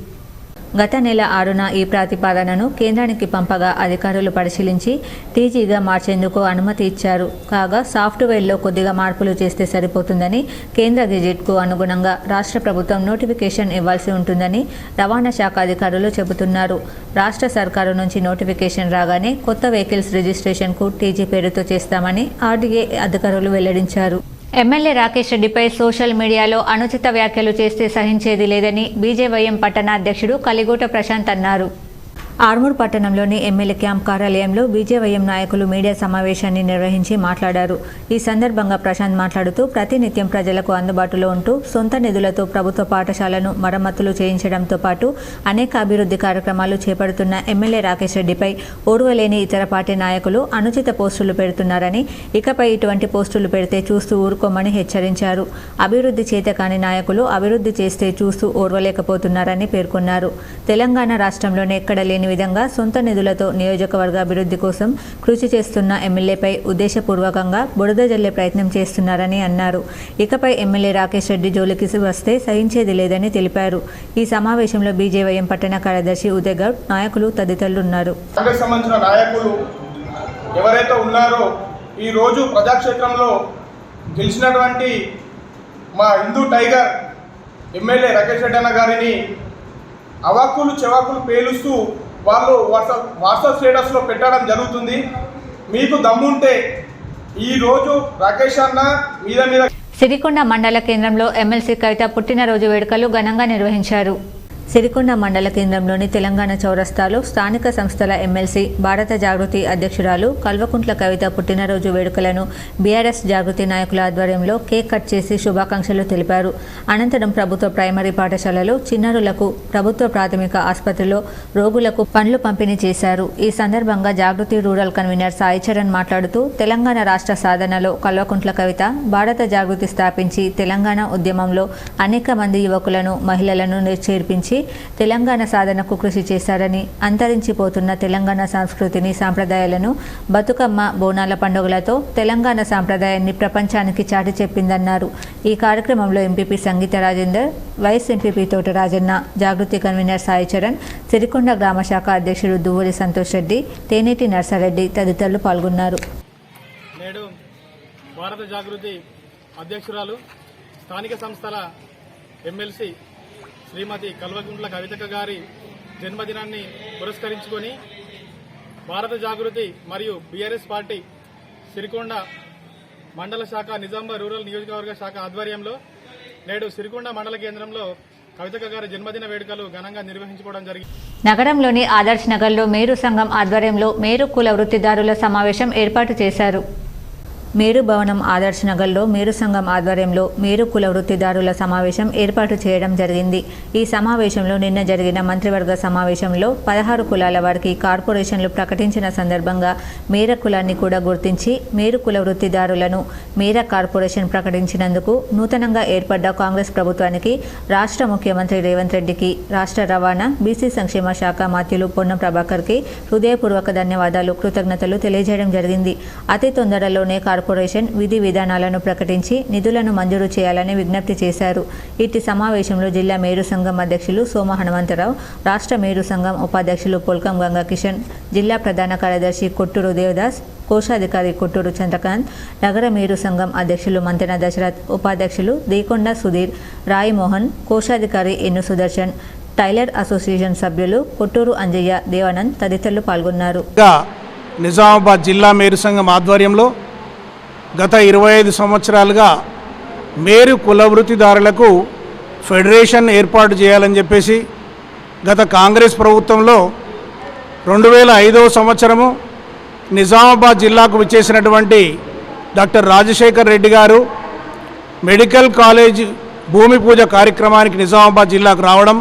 గత నెల 6న ఈ ప్రతిపాదనను కేంద్రానికి పంపగా అధికారులు పరిశీలించి టీజీగా మార్చేందుకు అనుమతి ఇచ్చారు. కాగా సాఫ్ట్వేర్లో కొద్దిగా మార్పులు చేస్తే సరిపోతుందని, కేంద్ర గెజెట్కు అనుగుణంగా రాష్ట్ర ప్రభుత్వం నోటిఫికేషన్ ఇవ్వాల్సి ఉంటుందని రవాణా శాఖ అధికారులు చెబుతున్నారు. రాష్ట్ర సర్కారు నుంచి నోటిఫికేషన్ రాగానే కొత్త వెహికల్స్ రిజిస్ట్రేషన్కు టీజీ పేరుతో చేస్తామని ఆర్డీఏ అధికారులు వెల్లడించారు. ఎమ్మెల్యే రాకేష్ రెడ్డిపై సోషల్ మీడియాలో అనుచిత వ్యాఖ్యలు చేస్తే సహించేది లేదని బీజేవైఎం పట్టణ అధ్యక్షుడు కలిగూట ప్రశాంత్ అన్నారు. ఆర్మూర్ పట్టణంలోని ఎమ్మెల్యే క్యాంప్ కార్యాలయంలో బీజేవైఎం నాయకులు మీడియా సమావేశాన్ని నిర్వహించి మాట్లాడారు. ఈ సందర్భంగా ప్రశాంత్ మాట్లాడుతూ ప్రతినిత్యం ప్రజలకు అందుబాటులో ఉంటూ సొంత నిధులతో ప్రభుత్వ పాఠశాలను మరమ్మతులు చేయించడంతో పాటు అనేక అభివృద్ధి కార్యక్రమాలు చేపడుతున్న ఎమ్మెల్యే రాకేష్ రెడ్డిపై ఓర్వలేని ఇతర పార్టీ నాయకులు అనుచిత పోస్టులు పెడుతున్నారని, ఇకపై ఇటువంటి పోస్టులు పెడితే చూస్తూ ఊరుకోమని హెచ్చరించారు. అభివృద్ధి చేతకాని నాయకులు అభివృద్ధి చేస్తే చూస్తూ ఓర్వలేకపోతున్నారని పేర్కొన్నారు. తెలంగాణ రాష్ట్రంలోనే ఎక్కడ లేని విధంగా సొంత నిధులతో నియోజకవర్గ అభివృద్ధి కోసం కృషి చేస్తున్న ఎమ్మెల్యేపై ఉద్దేశపూర్వకంగా బురద జల్లే ప్రయత్నం చేస్తున్నారని అన్నారు. ఇకపై ఎమ్మెల్యే రాకేష్ రెడ్డి జోలికి వస్తే సహించేది లేదని తెలిపారు. ఈ సమావేశంలో బీజేవైఎం పట్టణ కార్యదర్శి ఉదయ్ గౌడ్, నాయకులు తదితరులు ఉన్నారు. కాంగ్రెస్ సంబంధించిన నాయకులు ఎవరైతే ఉన్నారో ఈ రోజు ప్రజాక్షేత్రంలో గెలిచినటువంటి మా హిందూ టైగర్ ఎమ్మెల్యే రాకేష్ రెడ్డి అన్న గారిని అవాక్కులు చెవాకులు పేలుస్తూ వాళ్ళు వాట్సాప్ స్టేటస్లో పెట్టడం జరుగుతుంది. మీకు దమ్ముంటే ఈరోజు రాకేష్ అన్న మీద సిరికొండ మండల కేంద్రంలో ఎమ్మెల్సీ కవిత పుట్టినరోజు వేడుకలు ఘనంగా నిర్వహించారు. సిరికొండ మండల కేంద్రంలోని తెలంగాణ చౌరస్తాలో స్థానిక సంస్థల ఎమ్మెల్సీ భారత జాగృతి అధ్యక్షురాలు కల్వకుంట్ల కవిత పుట్టినరోజు వేడుకలను బీఆర్ఎస్ జాగృతి నాయకుల ఆధ్వర్యంలో కేక్ కట్ చేసి శుభాకాంక్షలు తెలిపారు. అనంతరం ప్రభుత్వ ప్రైమరీ పాఠశాలలో చిన్నారులకు, ప్రభుత్వ ప్రాథమిక ఆసుపత్రిలో రోగులకు పండ్లు పంపిణీ చేశారు. ఈ సందర్భంగా జాగృతి రూరల్ కన్వీనర్ సాయి చరణ్ మాట్లాడుతూ తెలంగాణ రాష్ట్ర సాధనలో కల్వకుంట్ల కవిత భారత జాగృతి స్థాపించి తెలంగాణ ఉద్యమంలో అనేక మంది యువకులను, మహిళలను చేర్పించి నిర్వహించి తెలంగాణ సాధనకు కృషి చేశారని, అంతరించిపోతున్న తెలంగాణ సంస్కృతిని, సాంప్రదాయాలను బతుకమ్మ, బోనాల పండుగలతో తెలంగాణ సాంప్రదాయాన్ని ప్రపంచానికి చాటి చెప్పిందన్నారు. ఈ కార్యక్రమంలో ఎంపీపీ సంగీత రాజేందర్, వైస్ ఎంపీపీ తోట రాజన్న, జాగృతి కన్వీనర్ సాయి చరణ్, సిరికొండ గ్రామ శాఖ అధ్యక్షుడు దువ్వూరి సంతోష్ రెడ్డి, తేనేటి నర్సారెడ్డి తదితరులు పాల్గొన్నారు. నేడు భారత జాగృతి అధ్యక్షురాలు, స్థానిక సంస్థల ఎమ్మెల్సీ శ్రీమతి కల్వకుంట్ల కవితక్క గారి జన్మదినాన్ని పురస్కరించుకొని భారత జాగృతి మరియు బీఆర్ఎస్ పార్టీ సిరికొండ మండల శాఖ, నిజామాబాద్ రూరల్ నియోజకవర్గ శాఖ ఆధ్వర్యంలో నేడు సిరికొండ మండల కేంద్రంలో కవితక్క గారి జన్మదిన వేడుకలు ఘనంగా నిర్వహించుకోవడం జరిగింది. నగరంలోని ఆదర్శ్ నగర్లో మేరు సంఘం ఆధ్వర్యంలో మేరు కుల వృత్తిదారుల సమావేశం ఏర్పాటు చేశారు. మేరు భవనం ఆదర్శ్ నగర్లో మేరు సంఘం ఆధ్వర్యంలో మేరు కుల వృత్తిదారుల సమావేశం ఏర్పాటు చేయడం జరిగింది. ఈ సమావేశంలో నిన్న జరిగిన మంత్రివర్గ సమావేశంలో 16 కులాల వారికి కార్పొరేషన్లు ప్రకటించిన సందర్భంగా మేర కులాన్ని కూడా గుర్తించి మేరు కుల వృత్తిదారులను మేర కార్పొరేషన్ ప్రకటించినందుకు నూతనంగా ఏర్పడ్డ కాంగ్రెస్ ప్రభుత్వానికి, రాష్ట్ర ముఖ్యమంత్రి రేవంత్ రెడ్డికి, రాష్ట్ర రవాణా, బీసీ సంక్షేమ శాఖ మాత్యులు పొన్నం ప్రభాకర్కి హృదయపూర్వక ధన్యవాదాలు, కృతజ్ఞతలు తెలియజేయడం జరిగింది. అతి తొందరలోనే కార్పొరేషన్ విధి విధానాలను ప్రకటించి నిధులను మంజూరు చేయాలని విజ్ఞప్తి చేశారు. ఇట్టి సమావేశంలో జిల్లా మేరు సంఘం అధ్యక్షులు సోమ హనుమంతరావు, రాష్ట్ర మేరు సంఘం ఉపాధ్యక్షులు పొల్కం గంగా కిషన్, జిల్లా ప్రధాన కార్యదర్శి కొట్టూరు దేవదాస్, కోశాధికారి కొట్టూరు చంద్రకాంత్, నగర మేరు సంఘం అధ్యక్షులు మంతెన దశరథ్, ఉపాధ్యక్షులు దీకొండ సుధీర్, రాయి మోహన్, కోశాధికారి ఎన్ను సుదర్శన్, టైలర్ అసోసియేషన్ సభ్యులు కొట్టూరు అంజయ్య, దేవానంద్ తదితరులు పాల్గొన్నారు. నిజామాబాద్ జిల్లా మేరు సంఘం ఆధ్వర్యంలో గత 25 సంవత్సరాలుగా మేరు కుల వృత్తిదారులకు ఫెడరేషన్ ఏర్పాటు చేయాలని చెప్పేసి గత కాంగ్రెస్ ప్రభుత్వంలో 2005వ సంవత్సరము నిజామాబాద్ జిల్లాకు విచ్చేసినటువంటి డాక్టర్ రాజశేఖర్ రెడ్డి గారు మెడికల్ కాలేజ్ భూమి పూజ కార్యక్రమానికి నిజామాబాద్ జిల్లాకు రావడం,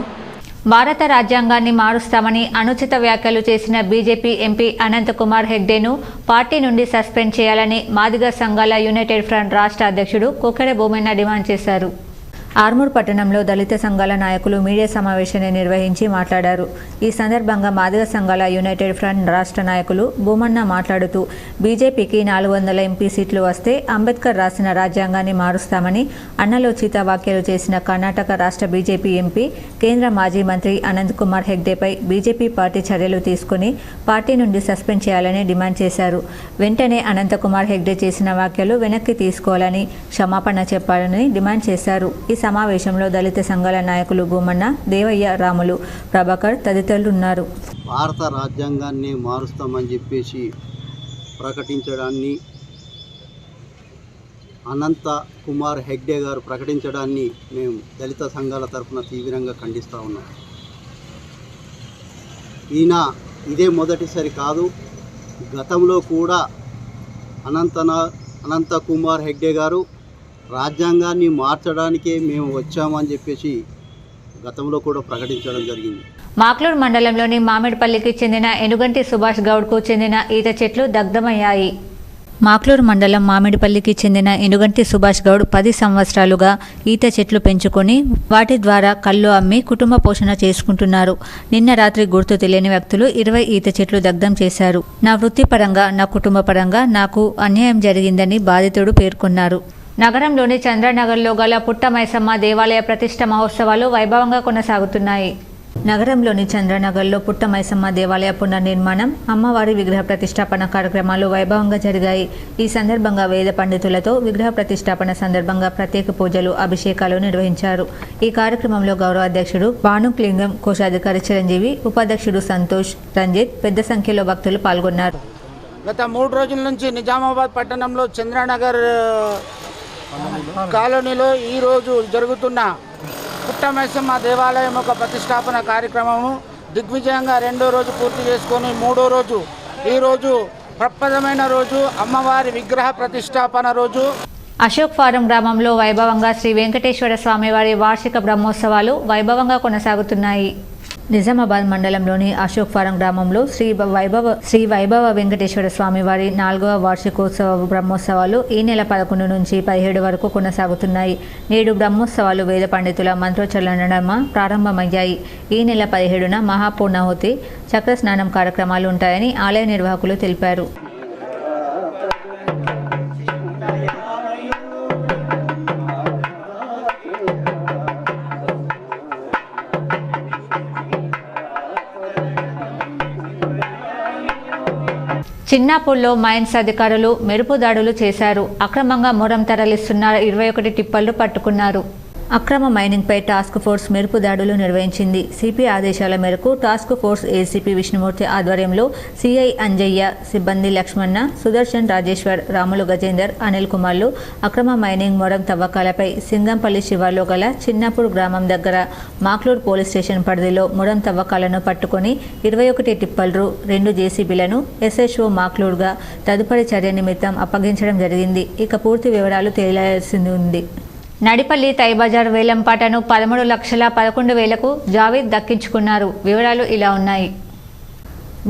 భారత రాజ్యాంగాన్ని మారుస్తామని అనుచిత వ్యాఖ్యలు చేసిన బీజేపీ ఎంపీ అనంతకుమార్ హెగ్డేను పార్టీ నుండి సస్పెండ్ చేయాలని మాదిగ సంఘాల యునైటెడ్ ఫ్రంట్ రాష్ట్ర అధ్యక్షుడు కొక్కెర భూమన్న డిమాండ్ చేశారు. ఆర్మూర్ పట్టణంలో దళిత సంఘాల నాయకులు మీడియా సమావేశాన్ని నిర్వహించి మాట్లాడారు. ఈ సందర్భంగా మాదిగ సంఘాల యునైటెడ్ ఫ్రంట్ రాష్ట్ర నాయకులు భూమన్న మాట్లాడుతూ బీజేపీకి 400 ఎంపీ సీట్లు వస్తే అంబేద్కర్ రాసిన రాజ్యాంగాన్ని మారుస్తామని అన్నలోచిత వ్యాఖ్యలు చేసిన కర్ణాటక రాష్ట్ర బీజేపీ ఎంపీ, కేంద్ర మాజీ మంత్రి అనంత్ కుమార్ హెగ్డేపై బీజేపీ పార్టీ చర్యలు తీసుకుని పార్టీ నుండి సస్పెండ్ చేయాలని డిమాండ్ చేశారు. వెంటనే అనంతకుమార్ హెగ్డే చేసిన వ్యాఖ్యలు వెనక్కి తీసుకోవాలని, క్షమాపణ చెప్పాలని డిమాండ్ చేశారు. ఈ సమావేశంలో దళిత సంఘాల నాయకులు భూమన్న, దేవయ్య, రాములు, ప్రభాకర్ తదితరులు ఉన్నారు. భారత రాజ్యాంగాన్ని మారుస్తామని చెప్పేసి ప్రకటించడాన్ని, అనంత కుమార్ హెగ్డే గారు ప్రకటించడాన్ని మేము దళిత సంఘాల తరఫున తీవ్రంగా ఖండిస్తూ ఉన్నాం. ఈయన ఇదే మొదటిసారి కాదు, గతంలో కూడా అనంత కుమార్ హెగ్డే గారు రాజ్యాంగాన్ని మార్చడానికే మేము వచ్చామని చెప్పేసి గతంలో కూడా ప్రకటించడం జరిగింది. మాక్లూర్ మండలంలోని మామిడిపల్లికి చెందిన ఎనుగంటి సుభాష్ గౌడ్కు చెందిన ఈత చెట్లు దగ్ధమయ్యాయి. మాక్లూరు మండలం మామిడిపల్లికి చెందిన ఎనుగంటి సుభాష్ గౌడ్ 10 సంవత్సరాలుగా ఈత చెట్లు పెంచుకొని వాటి ద్వారా కళ్ళు అమ్మి కుటుంబ పోషణ చేసుకుంటున్నారు. నిన్న రాత్రి గుర్తు తెలియని వ్యక్తులు 20 ఈత చెట్లు దగ్ధం చేశారు. నా వృత్తిపరంగా, నా కుటుంబ పరంగా నాకు అన్యాయం జరిగిందని బాధితుడు పేర్కొన్నారు. నగరంలోని చంద్రనగర్లో గల పుట్టమైసమ్మ దేవాలయ ప్రతిష్ఠ మహోత్సవాలు వైభవంగా కొనసాగుతున్నాయి. నగరంలోని చంద్రనగర్లో పుట్టమైసమ్మ దేవాలయ పునర్నిర్మాణం, అమ్మవారి విగ్రహ ప్రతిష్టాపన కార్యక్రమాలు వైభవంగా జరిగాయి. ఈ సందర్భంగా వేద పండితులతో విగ్రహ ప్రతిష్టాపన సందర్భంగా ప్రత్యేక పూజలు, అభిషేకాలు నిర్వహించారు. ఈ కార్యక్రమంలో గౌరవ అధ్యక్షుడు భానుక్లింగం, కోశాధికారి చిరంజీవి, ఉపాధ్యక్షుడు సంతోష్, రంజిత్ పెద్ద సంఖ్యలో భక్తులు పాల్గొన్నారు. గత 3 రోజుల నుంచి నిజామాబాద్ పట్టణంలో చంద్రనగర్ కాలనీలో ఈరోజు జరుగుతున్న పుట్టమైసమ్మ దేవాలయం ఒక ప్రతిష్టాపన కార్యక్రమము దిగ్విజయంగా 2వ రోజు పూర్తి చేసుకొని 3వ రోజు ఈరోజు ప్రప్రథమైన రోజు అమ్మవారి విగ్రహ ప్రతిష్టాపన రోజు. అశోక్ ఫారం గ్రామంలో వైభవంగా శ్రీ వెంకటేశ్వర స్వామివారి వార్షిక బ్రహ్మోత్సవాలు వైభవంగా కొనసాగుతున్నాయి. నిజామాబాద్ మండలంలోని అశోక్ ఫారం గ్రామంలో శ్రీ వైభవ వెంకటేశ్వర స్వామి వారి 4వ వార్షికోత్సవ బ్రహ్మోత్సవాలు ఈ నెల 11 నుంచి 17 వరకు కొనసాగుతున్నాయి. నేడు బ్రహ్మోత్సవాలు వేద పండితుల మంత్రోచ్చరణల నడుమ ప్రారంభమయ్యాయి. ఈ నెల 17న మహాపూర్ణాహుతి, చక్ర స్నానం కార్యక్రమాలు ఉంటాయని ఆలయ నిర్వాహకులు తెలిపారు. చిన్నాపూర్లో మైన్స్ అధికారులు మెరుపు దాడులు చేశారు. అక్రమంగా మొరం తరలిస్తున్న 21 టిప్పర్లు పట్టుకున్నారు. అక్రమ మైనింగ్పై టాస్క్ ఫోర్స్ మెరుపు దాడులు నిర్వహించింది. సిపి ఆదేశాల మేరకు టాస్క్ ఫోర్స్ ఏసీపీ విష్ణుమూర్తి ఆధ్వర్యంలో సిఐ అంజయ్య, సిబ్బంది లక్ష్మణ, సుదర్శన్, రాజేశ్వర్, రాములు, గజేందర్, అనిల్ కుమార్లు అక్రమ మైనింగ్ మొరం తవ్వకాలపై సింగంపల్లి శివార్లో గల చిన్నాపూర్ గ్రామం దగ్గర మాక్లూర్ పోలీస్ స్టేషన్ పరిధిలో మొరం తవ్వకాలను పట్టుకొని 21 టిప్పర్లు, 2 జేసీబీలను ఎస్హెచ్ఓ మాక్లూర్గా తదుపరి చర్య నిమిత్తం అప్పగించడం జరిగింది. ఇక పూర్తి వివరాలు తేలాల్సి ఉంది. నడిపల్లి తైబజార్ వేలంపాటను 13,11,000కు జావేద్ దక్కించుకున్నారు. వివరాలు ఇలా ఉన్నాయి.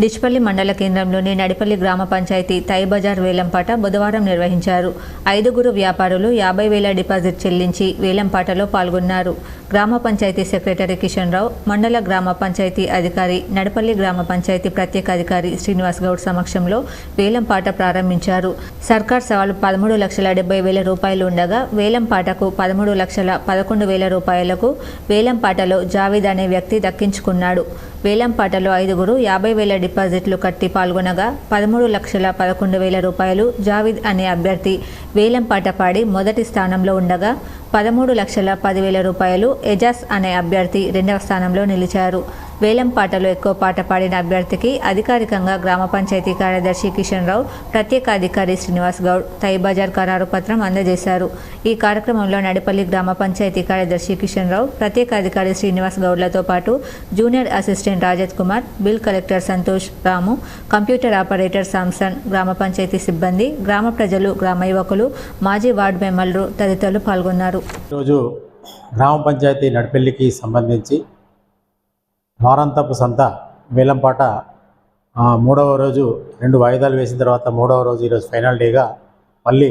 డిచ్పల్లి మండల కేంద్రంలోని నడిపల్లి గ్రామ పంచాయతీ తైబజార్ వేలంపాట బుధవారం నిర్వహించారు. 5గురు వ్యాపారులు 50,000 డిపాజిట్ చెల్లించి వేలంపాటలో పాల్గొన్నారు. గ్రామ పంచాయతీ సెక్రటరీ కిషన్ రావు, మండల గ్రామ పంచాయతీ అధికారి, నడిపల్లి గ్రామ పంచాయతీ ప్రత్యేక అధికారి శ్రీనివాస్ గౌడ్ సమక్షంలో వేలంపాట ప్రారంభించారు. సర్కార్ సవాలు 13,70,000 రూపాయలు ఉండగా వేలంపాటకు 13,11,000 రూపాయలకు వేలంపాటలో జావేద్ అనే వ్యక్తి దక్కించుకున్నాడు. వేలంపాటలో 5గురు 50,000 డిపాజిట్లు కట్టి పాల్గొనగా 13,11,000 రూపాయలు జావేద్ అనే అభ్యర్థి వేలంపాట పాడి మొదటి స్థానంలో ఉండగా 13,10,000 రూపాయలు ఎజాస్ అనే అభ్యర్థి 2వ స్థానంలో నిలిచారు. వేలంపాటలో ఎక్కువ పాట పాడిన అభ్యర్థికి అధికారికంగా గ్రామ పంచాయతీ కార్యదర్శి కిషన్ రావు, ప్రత్యేక అధికారి శ్రీనివాస్ గౌడ్ తైబజార్ ఖరారు పత్రం అందజేశారు. ఈ కార్యక్రమంలో నడిపల్లి గ్రామ పంచాయతీ కార్యదర్శి కిషన్ రావు, ప్రత్యేక అధికారి శ్రీనివాస్ గౌడ్లతో పాటు junior assistant Rajat Kumar, bill collector Santosh, Ramu, computer operator Samson, గ్రామ పంచాయతీ సిబ్బంది, గ్రామ ప్రజలు, గ్రామ యువకులు, మాజీ వార్డు మెంబర్లు తదితరులు పాల్గొన్నారు. ఈరోజు గ్రామ పంచాయతీ నడిపల్లికి సంబంధించి వారాంతపు సంత వేలంపాట 3వ రోజు 2 వాయిదాలు వేసిన తర్వాత 3వ రోజు ఈరోజు ఫైనల్ డేగా మళ్ళీ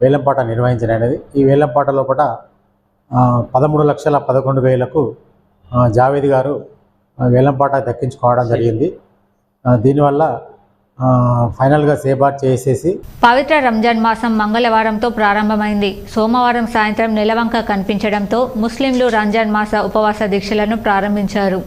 వేలంపాట నిర్వహించనైనది. ఈ వేలంపాట లోపల 13,11,000కు జావేద్ గారు వేలంపాట దక్కించుకోవడం జరిగింది. దీనివల్ల ఫైనల్గా సేబాట్ చేసేసి పవిత్ర రంజాన్ మాసం మంగళవారంతో ప్రారంభమైంది. సోమవారం సాయంత్రం నెలవంక కనిపించడంతో ముస్లింలు రంజాన్ మాస ఉపవాస దీక్షలను ప్రారంభించారు.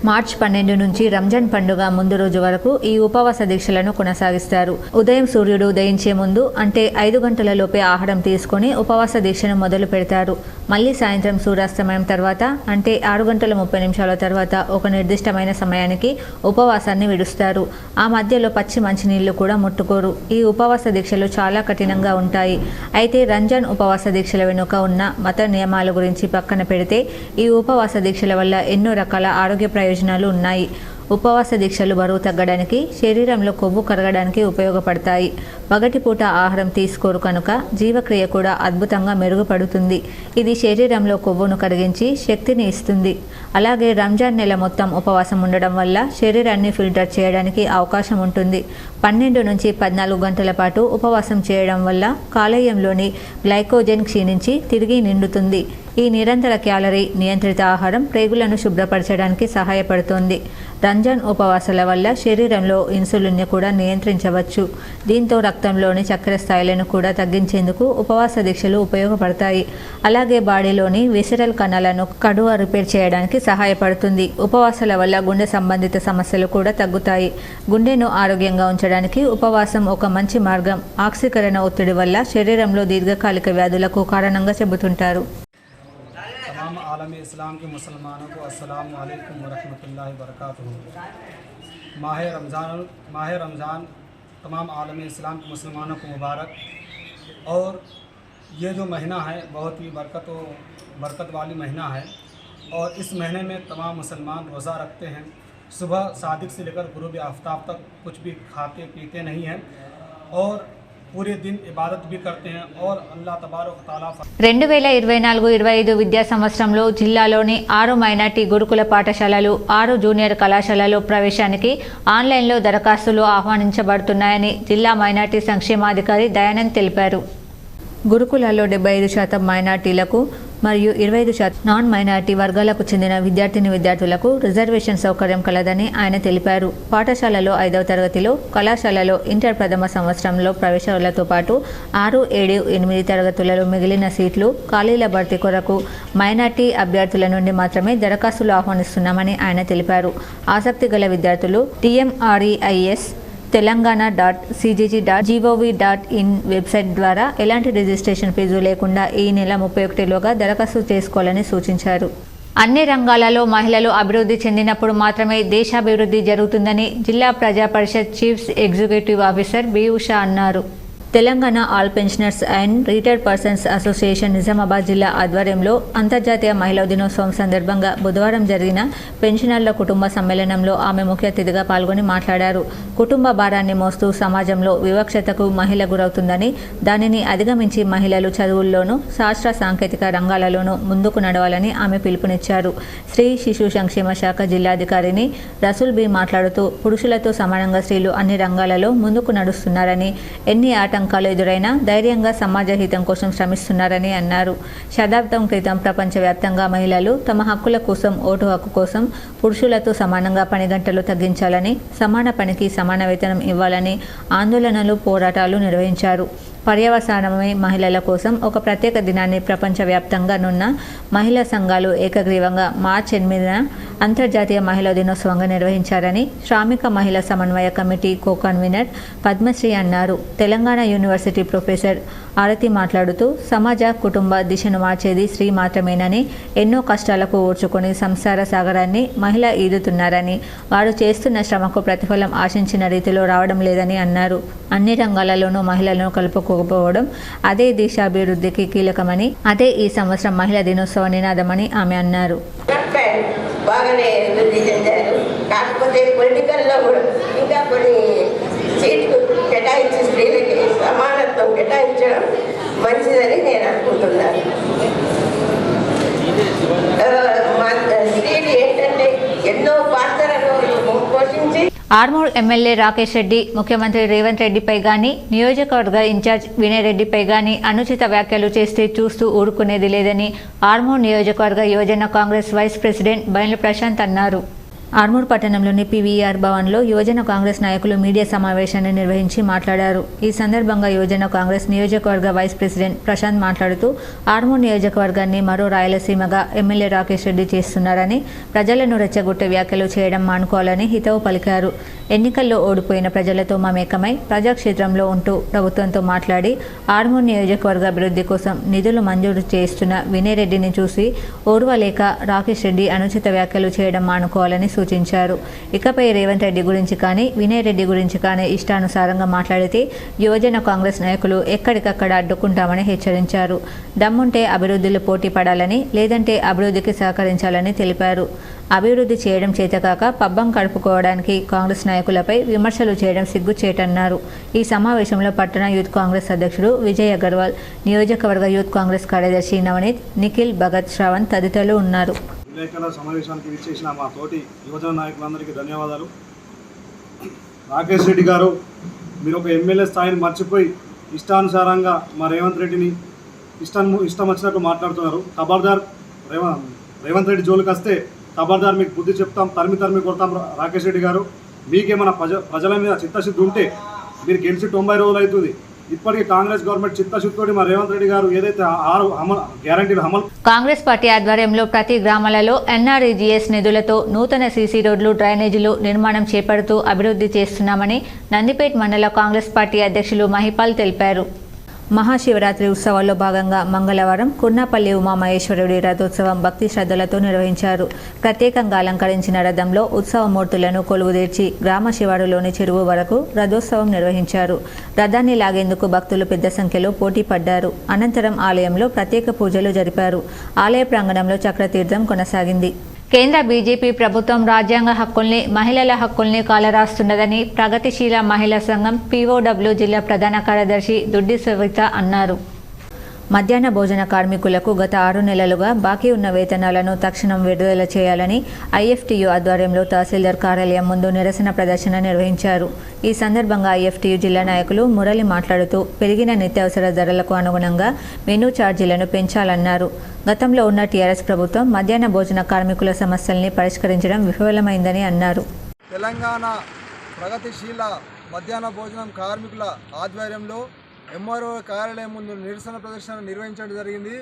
మార్చి 12 నుంచి రంజాన్ పండుగ ముందు రోజు వరకు ఈ ఉపవాస దీక్షలను కొనసాగిస్తారు. ఉదయం సూర్యుడు ఉదయించే ముందు అంటే 5 గంటలలోపే ఆహారం తీసుకొని ఉపవాస దీక్షను మొదలు పెడతారు. మళ్ళీ సాయంత్రం సూర్యాస్తమయం తర్వాత అంటే 6:30 తర్వాత ఒక నిర్దిష్టమైన సమయానికి ఉపవాసాన్ని విడుస్తారు. ఆ మధ్యలో పచ్చి మంచినీళ్లు కూడా ముట్టుకోరు. ఈ ఉపవాస దీక్షలు చాలా కఠినంగా ఉంటాయి. అయితే రంజాన్ ఉపవాస దీక్షల వెనుక ఉన్న మత నియమాల గురించి పక్కన పెడితే ఈ ఉపవాస దీక్షల వల్ల ఎన్నో రకాల ఆరోగ్య ప్రయోజనాలు ఉన్నాయి. ఉపవాస దీక్షలు బరువు తగ్గడానికి, శరీరంలో కొవ్వు కరగడానికి ఉపయోగపడతాయి. పగటిపూట ఆహారం తీసుకోరు కనుక జీవక్రియ కూడా అద్భుతంగా మెరుగుపడుతుంది. ఇది శరీరంలో కొవ్వును కరిగించి శక్తిని ఇస్తుంది. అలాగే రంజాన్ నెల మొత్తం ఉపవాసం ఉండడం వల్ల శరీరాన్ని ఫిల్టర్ చేయడానికి అవకాశం ఉంటుంది. 12 నుంచి 14 గంటల పాటు ఉపవాసం చేయడం వల్ల కాలేయంలోని గ్లైకోజన్ క్షీణించి తిరిగి నిండుతుంది. ఈ నిరంతర క్యాలరీ నియంత్రిత ఆహారం ప్రేగులను శుభ్రపరచడానికి సహాయపడుతుంది. రంజాన్ ఉపవాసాల వల్ల శరీరంలో ఇన్సులిన్ని కూడా నియంత్రించవచ్చు. దీంతో రక్తంలోని చక్కెర స్థాయిలను కూడా తగ్గించేందుకు ఉపవాస దీక్షలు ఉపయోగపడతాయి. అలాగే బాడీలోని విసరల్ కణాలను కడువ రిపేర్ చేయడానికి సహాయపడుతుంది. ఉపవాసాల వల్ల గుండె సంబంధిత సమస్యలు కూడా తగ్గుతాయి. గుండెను ఆరోగ్యంగా ఉంచడానికి ఉపవాసం ఒక మంచి మార్గం. ఆక్సీకరణ ఒత్తిడి వల్ల శరీరంలో దీర్ఘకాలిక వ్యాధులకు కారణంగా చెబుతుంటారు. तमाम आलम इस्लाम के मुसलमानों को अस्सलाम वालेकुम वरहमतुल्लाहि वबरकातुहू। माह रमज़ान तमाम आलम इस्लाम के मुसलमानों को मुबारक। और ये जो महीना है बहुत ही बरकत वाली महीना है। और इस महीने में तमाम मुसलमान रोज़ा रखते हैं। सुबह सादिक से लेकर गुरूब आफ्ताब तक कुछ भी खाते पीते नहीं हैं। और पूरे दिन इबादत भी करते हैं और अल्लाह तबारक तआला 2024-25 విద్యా సంవత్సరంలో జిల్లాలోని 6 మైనార్టీ గురుకుల పాఠశాలలు 6 జూనియర్ కళాశాలలు ప్రవేశానికి ఆన్లైన్లో దరఖాస్తులు ఆహ్వానించబడుతున్నాయని జిల్లా మైనార్టీ సంక్షేమాధికారి దయానంద్ తెలిపారు. గురుకులాల్లో 75% మైనార్టీలకు మరియు 25% నాన్ మైనార్టీ వర్గాలకు చెందిన విద్యార్థులకు రిజర్వేషన్ సౌకర్యం కలదని ఆయన తెలిపారు. పాఠశాలలో 5వ తరగతిలో, కళాశాలలో ఇంటర్ ప్రథమ సంవత్సరంలో ప్రవేశాలతో పాటు 6, 7, 8 తరగతులలో మిగిలిన సీట్లు ఖాళీల భర్తీ కొరకు మైనార్టీ అభ్యర్థుల నుండి మాత్రమే దరఖాస్తులు ఆహ్వానిస్తున్నామని ఆయన తెలిపారు. ఆసక్తి గల విద్యార్థులు TMREIS telangana.cgg.gov.in వెబ్సైట్ ద్వారా ఎలాంటి రిజిస్ట్రేషన్ ఫీజు లేకుండా ఈ నెల 31లోగా దరఖాస్తు చేసుకోవాలని సూచించారు. అన్ని రంగాలలో మహిళలు అభివృద్ధి చెందినప్పుడు మాత్రమే దేశాభివృద్ధి జరుగుతుందని జిల్లా ప్రజా పరిషత్ chief executive officer B Usha అన్నారు. Telangana all pensioners and retired persons association Nizamabad జిల్లా ఆధ్వర్యంలో అంతర్జాతీయ మహిళా దినోత్సవం సందర్భంగా బుధవారం జరిగిన పెన్షనర్ల కుటుంబ సమ్మేళనంలో ఆమె ముఖ్య అతిథిగా పాల్గొని మాట్లాడారు. కుటుంబ భారాన్ని మోస్తూ సమాజంలో వివక్షతకు మహిళ గురవుతుందని, దానిని అధిగమించి మహిళలు చదువుల్లోనూ శాస్త్ర సాంకేతిక రంగాలలోనూ ముందుకు నడవాలని ఆమె పిలుపునిచ్చారు. స్త్రీ శిశు సంక్షేమ శాఖ జిల్లాధికారిని రసూల్ బి మాట్లాడుతూ పురుషులతో సమానంగా స్త్రీలు అన్ని రంగాలలో ముందుకు నడుస్తున్నారని, ఎన్ని ఆటంకాలు ఎదురైనా ధైర్యంగా సమాజ హితం కోసం శ్రమిస్తున్నారని అన్నారు. శతాబ్దం క్రితం ప్రపంచవ్యాప్తంగా మహిళలు తమ హక్కుల కోసం, ఓటు హక్కు కోసం పురుషులతో సమానంగా పని గంటలు తగ్గించాలని, సమాన పనికి సమాన వేతనం ఇవ్వాలని ఆందోళనలు, పోరాటాలు నిర్వహించారు. పర్యవసానమే మహిళల కోసం ఒక ప్రత్యేక దినాన్ని ప్రపంచవ్యాప్తంగానున్న మహిళా సంఘాలు ఏకగ్రీవంగా మార్చి 8న అంతర్జాతీయ మహిళా దినోత్సవంగా నిర్వహించారని శ్రామిక మహిళా సమన్వయ కమిటీ కో-కన్వీనర్ పద్మశ్రీ అన్నారు. తెలంగాణ యూనివర్సిటీ ప్రొఫెసర్ ఆరతి మాట్లాడుతూ సమాజ, కుటుంబ దిశను మార్చేది స్త్రీ మాత్రమేనని, ఎన్నో కష్టాలకు ఓర్చుకొని సంసార సాగరాన్ని మహిళ ఈదుతున్నారని, వారు చేస్తున్న శ్రమకు ప్రతిఫలం ఆశించిన రీతిలో రావడం లేదని అన్నారు. అన్ని రంగాలలోనూ మహిళలను కలుపుకోకపోవడం అదే దేశాభివృద్ధికి కీలకమని, అదే ఈ సంవత్సరం మహిళా దినోత్సవ నినాదమని ఆమె అన్నారు. బాగానే అభివృద్ధి చెందారు. కాకపోతే పొలిటికల్లో కూడా ఇంకా కొన్ని సీట్లు కేటాయించి స్త్రీలకి సమానత్వం కేటాయించడం మంచిదని నేను అనుకుంటున్నాను. స్త్రీలు ఏంటంటే ఎన్నో పాత్రలను పోషించి ఆర్మూర్ ఎమ్మెల్యే రాకేష్ రెడ్డి ముఖ్యమంత్రి రేవంత్ రెడ్డిపై గానీ, నియోజకవర్గ ఇన్ఛార్జ్ వినయ్ రెడ్డిపై గానీ అనుచిత వ్యాఖ్యలు చేస్తే చూస్తూ ఊరుకునేది లేదని ఆర్మూర్ నియోజకవర్గ యువజన కాంగ్రెస్ వైస్ ప్రెసిడెంట్ బైన్ల ప్రశాంత్ అన్నారు. ఆర్మూర్ పట్టణంలోని పీవీఆర్ భవన్లో యువజన కాంగ్రెస్ నాయకులు మీడియా సమావేశాన్ని నిర్వహించి మాట్లాడారు. ఈ సందర్భంగా యువజన కాంగ్రెస్ నియోజకవర్గ వైస్ ప్రెసిడెంట్ ప్రశాంత్ మాట్లాడుతూ ఆర్మూర్ నియోజకవర్గాన్ని మరో రాయలసీమగా ఎమ్మెల్యే రాకేష్ రెడ్డి చేస్తున్నారని, ప్రజలను రెచ్చగొట్టే వ్యాఖ్యలు చేయడం మానుకోవాలని హితవు పలికారు. ఎన్నికల్లో ఓడిపోయిన ప్రజలతో మమేకమై ప్రజాక్షేత్రంలో ఉంటూ ప్రభుత్వంతో మాట్లాడి ఆర్మూర్ నియోజకవర్గ అభివృద్ధి కోసం నిధులు మంజూరు చేస్తున్న వినయ్ రెడ్డిని చూసి ఓర్వలేక రాకేష్ రెడ్డి అనుచిత వ్యాఖ్యలు చేయడం మానుకోవాలని సూచించారు. ఇకపై రేవంత్ రెడ్డి గురించి కానీ, వినయ్ రెడ్డి గురించి కానీ ఇష్టానుసారంగా మాట్లాడితే యువజన కాంగ్రెస్ నాయకులు ఎక్కడికక్కడ అడ్డుకుంటామని హెచ్చరించారు. దమ్ముంటే అభివృద్ధిలో పోటీ పడాలని, లేదంటే అభివృద్ధికి సహకరించాలని తెలిపారు. అభివృద్ధి చేయడం చేతకాక పబ్బం గడుపుకోవడానికి కాంగ్రెస్ నాయకులపై విమర్శలు చేయడం సిగ్గుచేటన్నారు. ఈ సమావేశంలో పట్టణ యూత్ కాంగ్రెస్ అధ్యక్షుడు విజయ్ అగర్వాల్, నియోజకవర్గ యూత్ కాంగ్రెస్ కార్యదర్శి నవనీత్, నిఖిల్, భగత్, శ్రవణ్ తదితరులు ఉన్నారు. విలేకరుల సమావేశానికి విచ్చేసిన మా తోటి యువజన నాయకులందరికీ ధన్యవాదాలు. రాకేష్ రెడ్డి గారు, మీరు ఒక ఎమ్మెల్యే స్థాయిని మర్చిపోయి ఇష్టానుసారంగా మా రేవంత్ రెడ్డిని ఇష్టం వచ్చినట్టు మాట్లాడుతున్నారు. ఖబర్దార్, రేవంత్ రెడ్డి జోలికి వస్తే ఖబర్దార్, మీకు బుద్ధి చెప్తాం, తరిమి కొడతాం. రాకేష్ రెడ్డి గారు, మీకేమైనా ప్రజల మీద చిత్తశుద్ధి ఉంటే మీరు గెలిచి 90 రోజులు అవుతుంది. ఇప్పటికీ కాంగ్రెస్ గవర్నమెంట్ చిత్తశుద్ధితోటి మా రేవంత్ రెడ్డి గారు ఏదైతే 6 గ్యారంటీలు అమలు. కాంగ్రెస్ పార్టీ ఆధ్వర్యంలో ప్రతి గ్రామాలలో NREGS నిధులతో నూతన సీసీ రోడ్లు, డ్రైనేజీలు నిర్మాణం చేపడుతూ అభివృద్ధి చేస్తున్నామని నందిపేట్ మండల కాంగ్రెస్ పార్టీ అధ్యక్షులు మహిపాల్ తెలిపారు. మహాశివరాత్రి ఉత్సవాల్లో భాగంగా మంగళవారం కుర్నాపల్లి ఉమామహేశ్వరుడి రథోత్సవం భక్తి శ్రద్ధలతో నిర్వహించారు. ప్రత్యేకంగా అలంకరించిన రథంలో ఉత్సవమూర్తులను కొలువుదీర్చి గ్రామ శివారులోని చెరువు వరకు రథోత్సవం నిర్వహించారు. రథాన్ని లాగేందుకు భక్తులు పెద్ద సంఖ్యలో పోటీ పడ్డారు. అనంతరం ఆలయంలో ప్రత్యేక పూజలు జరిపారు. ఆలయ ప్రాంగణంలో చక్రతీర్థం కొనసాగింది. కేంద్ర బీజేపీ ప్రభుత్వం రాజ్యాంగ హక్కుల్ని, మహిళల హక్కుల్ని కాలరాస్తున్నదని ప్రగతిశీల మహిళా సంఘం POW జిల్లా ప్రధాన కార్యదర్శి దుడ్డి సవిత అన్నారు. మధ్యాహ్న భోజన కార్మికులకు గత 6 నెలలుగా బాకీ ఉన్న వేతనాలను తక్షణం విడుదల చేయాలని IFTU ఆధ్వర్యంలో తహసీల్దార్ కార్యాలయం ముందు నిరసన ప్రదర్శన నిర్వహించారు. ఈ సందర్భంగా IFTU జిల్లా నాయకులు మురళి మాట్లాడుతూ పెరిగిన నిత్యావసర ధరలకు అనుగుణంగా మెనూ ఛార్జీలను పెంచాలన్నారు. గతంలో ఉన్న టీఆర్ఎస్ ప్రభుత్వం మధ్యాహ్న భోజన కార్మికుల సమస్యల్ని పరిష్కరించడం విఫలమైందని అన్నారు. తెలంగాణ ప్రగతిశీల మధ్యాహ్న భోజనం కార్మికుల ఆధ్వర్యంలో MRO కార్యాలయం ముందు నిరసన ప్రదర్శన నిర్వహించడం జరిగింది.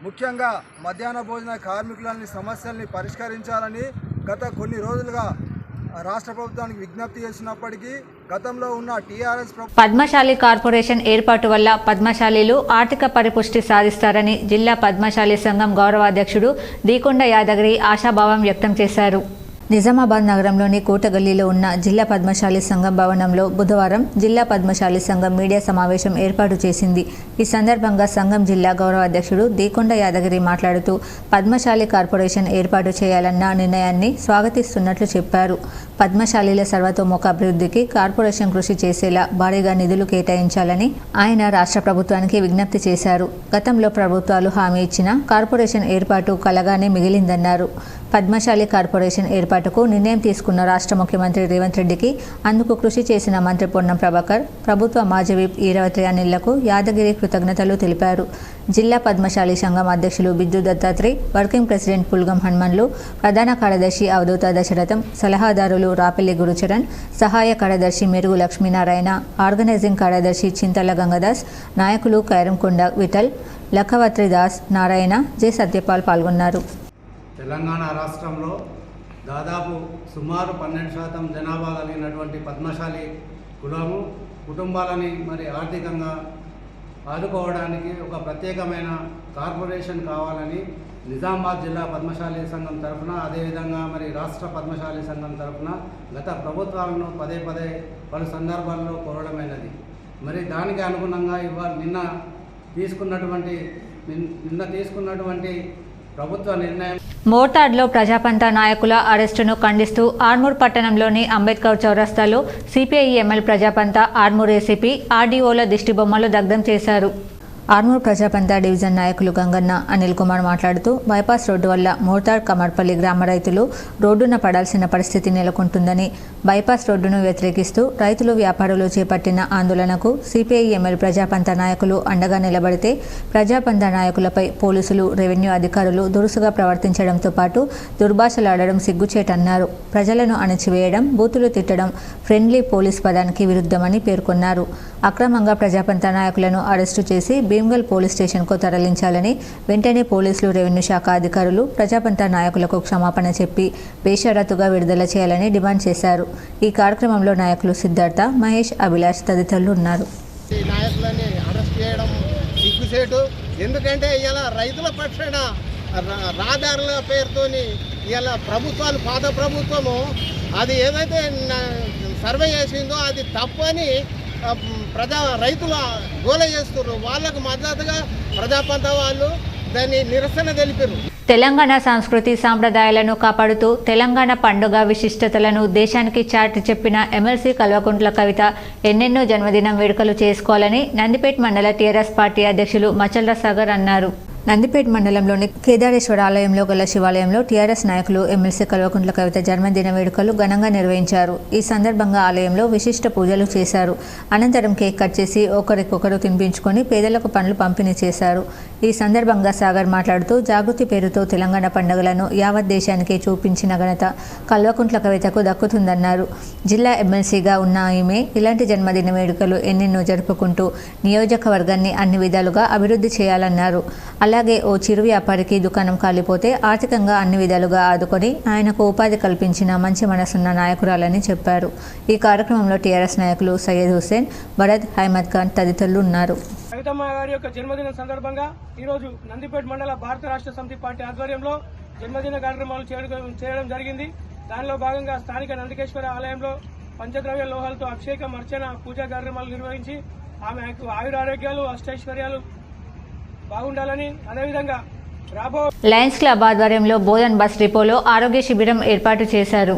ముఖ్యంగా మధ్యాహ్న భోజన కార్మికులని సమస్యల్ని పరిష్కరించాలని గత కొన్ని రోజులుగా రాష్ట్ర ప్రభుత్వానికి విజ్ఞప్తి చేసినప్పటికీ గతంలో ఉన్న టీఆర్ఎస్ పద్మశాలి కార్పొరేషన్ ఏర్పాటు వల్ల పద్మశాలీలు ఆర్థిక పరిపుష్టి సాధిస్తారని జిల్లా పద్మశాలి సంఘం గౌరవాధ్యక్షుడు దీకొండ యాదగిరి ఆశాభావం వ్యక్తం చేశారు. నిజామాబాద్ నగరంలోని కోటగల్లీలో ఉన్న జిల్లా పద్మశాలి సంఘం భవనంలో బుధవారం జిల్లా పద్మశాలి సంఘం మీడియా సమావేశం ఏర్పాటు చేసింది. ఈ సందర్భంగా సంఘం జిల్లా గౌరవాధ్యక్షుడు దీకొండ యాదగిరి మాట్లాడుతూ పద్మశాలి కార్పొరేషన్ ఏర్పాటు చేయాలన్న నిర్ణయాన్ని స్వాగతిస్తున్నట్లు చెప్పారు. పద్మశాలీల సర్వతోముఖ అభివృద్ధికి కార్పొరేషన్ కృషి చేసేలా భారీగా నిధులు కేటాయించాలని ఆయన రాష్ట్ర ప్రభుత్వానికి విజ్ఞప్తి చేశారు. గతంలో ప్రభుత్వాలు హామీ ఇచ్చిన కార్పొరేషన్ ఏర్పాటు కలగానే మిగిలిందన్నారు. పద్మశాలి కార్పొరేషన్ ఏర్పాటుకు నిర్ణయం తీసుకున్న రాష్ట్ర ముఖ్యమంత్రి రేవంత్ రెడ్డికి, అందుకు కృషి చేసిన మంత్రి పొన్నం ప్రభాకర్, ప్రభుత్వ మాజీ విప్ ఈరవతి అనిళ్లకు యాదగిరి కృతజ్ఞతలు తెలిపారు. జిల్లా పద్మశాలి సంఘం అధ్యక్షులు బిద్దు దత్తాత్రి, వర్కింగ్ ప్రెసిడెంట్ పుల్గం హనుమన్లు, ప్రధాన కార్యదర్శి అవధూత దశరథం, సలహాదారులు రాపెల్లి గురుచరణ్, సహాయ కార్యదర్శి మెరుగు లక్ష్మీనారాయణ, ఆర్గనైజింగ్ కార్యదర్శి చింతల గంగదాస్, నాయకులు కైరంకొండ విఠల్, లఖవత్రి దాస్, నారాయణ, జె సత్యపాల్ పాల్గొన్నారు. తెలంగాణ రాష్ట్రంలో దాదాపు సుమారు 12% జనాభా కలిగినటువంటి పద్మశాలి కుటుంబాలని మరి ఆర్థికంగా ఆదుకోవడానికి ఒక ప్రత్యేకమైన కార్పొరేషన్ కావాలని నిజామాబాద్ జిల్లా పద్మశాలి సంఘం తరఫున, అదేవిధంగా మరి రాష్ట్ర పద్మశాలి సంఘం తరఫున గత ప్రభుత్వాలను పదే పలు సందర్భాల్లో కోరడమైనది. మరి దానికి అనుగుణంగా నిన్న తీసుకున్నటువంటి ప్రభుత్వ నిర్ణయం. మోర్తాడ్లో ప్రజాపంత నాయకుల అరెస్టును ఖండిస్తూ ఆర్మూర్ పట్టణంలోని అంబేద్కర్ చౌరస్తాలో CPI-ML ప్రజాపంత ఆర్మూర్ ఏసీపీ RDOల దిష్టిబొమ్మలు దగ్ధం చేశారు. ఆర్మూర్ ప్రజాపంత డివిజన్ నాయకులు గంగన్న, అనిల్ కుమార్ మాట్లాడుతూ బైపాస్ రోడ్డు వల్ల మోర్తాడ్ కమర్పల్లి గ్రామ రైతులు రోడ్డున పడాల్సిన పరిస్థితి నెలకొంటుందని, బైపాస్ రోడ్డును వ్యతిరేకిస్తూ రైతులు వ్యాపారులు చేపట్టిన ఆందోళనకు CPI-ML ప్రజాపంత నాయకులు అండగా నిలబడితే ప్రజాపంత నాయకులపై పోలీసులు, రెవెన్యూ అధికారులు దురుసుగా ప్రవర్తించడంతో పాటు దుర్భాషలాడడం సిగ్గుచేటన్నారు. ప్రజలను అణచివేయడం, బూతులు తిట్టడం ఫ్రెండ్లీ పోలీస్ పదానికి విరుద్ధమని పేర్కొన్నారు. అక్రమంగా ప్రజాపంత నాయకులను అరెస్టు చేసి భీమ్గల్ పోలీస్ స్టేషన్కు తరలించాలని, వెంటనే పోలీసులు, రెవెన్యూ శాఖ అధికారులు ప్రజాపంత నాయకులకు క్షమాపణ చెప్పి బేషరతుగా విడుదల చేయాలని డిమాండ్ చేశారు. ఈ కార్యక్రమంలో నాయకులు సిద్ధార్థ, మహేష్, అభిలాష్ తదితరులు ఉన్నారు. నాయకులని అరెస్ట్ చేయడం సిగ్గుసేటు. ఎందుకంటే ఇలా రైతుల పక్షాన రహదారుల పేరుతోని ఇలా ప్రభుత్వాలు, పాత ప్రభుత్వము అది ఏదైతే సర్వే చేసిందో అది తప్పని రైతుల గోల చేస్తున్నారు. వాళ్ళకు మద్దతుగా ప్రజాపంత వాళ్ళు దాన్ని నిరసన తెలిపారు. తెలంగాణ సంస్కృతి సాంప్రదాయాలను కాపాడుతూ తెలంగాణ పండుగ విశిష్టతలను దేశానికి చాటి చెప్పిన ఎమ్మెల్సీ కల్వకుంట్ల కవిత ఎన్నెన్నో జన్మదినం వేడుకలు చేసుకోవాలని నందిపేట్ మండల టీఆర్ఎస్ పార్టీ అధ్యక్షులు మచల్ర సాగర్ అన్నారు. నందిపేట్ మండలంలోని కేదారేశ్వర ఆలయంలో గల శివాలయంలో టీఆర్ఎస్ నాయకులు ఎమ్మెల్సీ కల్వకుంట్ల కవిత జన్మదిన వేడుకలు ఘనంగా నిర్వహించారు. ఈ సందర్భంగా ఆలయంలో విశిష్ట పూజలు చేశారు. అనంతరం కేక్ కట్ చేసి ఒకరికొకరు తినిపించుకొని పేదలకు పండ్లు పంపిణీ చేశారు. ఈ సందర్భంగా సాగర్ మాట్లాడుతూ జాగృతి పేరుతో తెలంగాణ పండుగలను యావత్ దేశానికి చూపించిన ఘనత కల్వకుంట్ల కవితకు దక్కుతుందన్నారు. జిల్లా ఎమ్మెల్సీగా ఉన్న ఈమె ఇలాంటి జన్మదిన వేడుకలు ఎన్నెన్నో జరుపుకుంటూ నియోజకవర్గాన్ని అన్ని విధాలుగా అభివృద్ధి చేయాలన్నారు. అలాగే ఓ చిరు వ్యాపారికి దుకాణం కాలిపోతే ఆర్థికంగా అన్ని విధాలుగా ఆదుకొని ఆయనకు ఉపాధి కల్పించిన మంచి మనసున్న నాయకురాలని చెప్పారు. ఈ కార్యక్రమంలో టీఆర్ఎస్ నాయకులు సయ్యద్ హుస్సేన్, భరత్, హైమద్ ఖాన్ తదితరులు ఉన్నారు. కవితమ్మ గారి యొక్క జన్మదినం సందర్భంగా ఈరోజు నందిపేట మండల భారత రాష్ట్ర సమితి పార్టీ ఆధ్వర్యంలో జన్మదిన కార్యక్రమాలు చేయడం జరిగింది. దానిలో భాగంగా స్థానిక నందికేశ్వర ఆలయంలో పంచద్రవ్య లోహాలతో అభిషేకం, అర్చన, పూజా కార్యక్రమాలు నిర్వహించి ఆమె ఆయురారోగ్యాలు, అష్టైశ్వర్యాలు బాగుండాలని, అదేవిధంగా లయన్స్ క్లబ్ ఆధ్వర్యంలో బోధన్ బస్ డిపోలో ఆరోగ్య శిబిరం ఏర్పాటు చేశారు.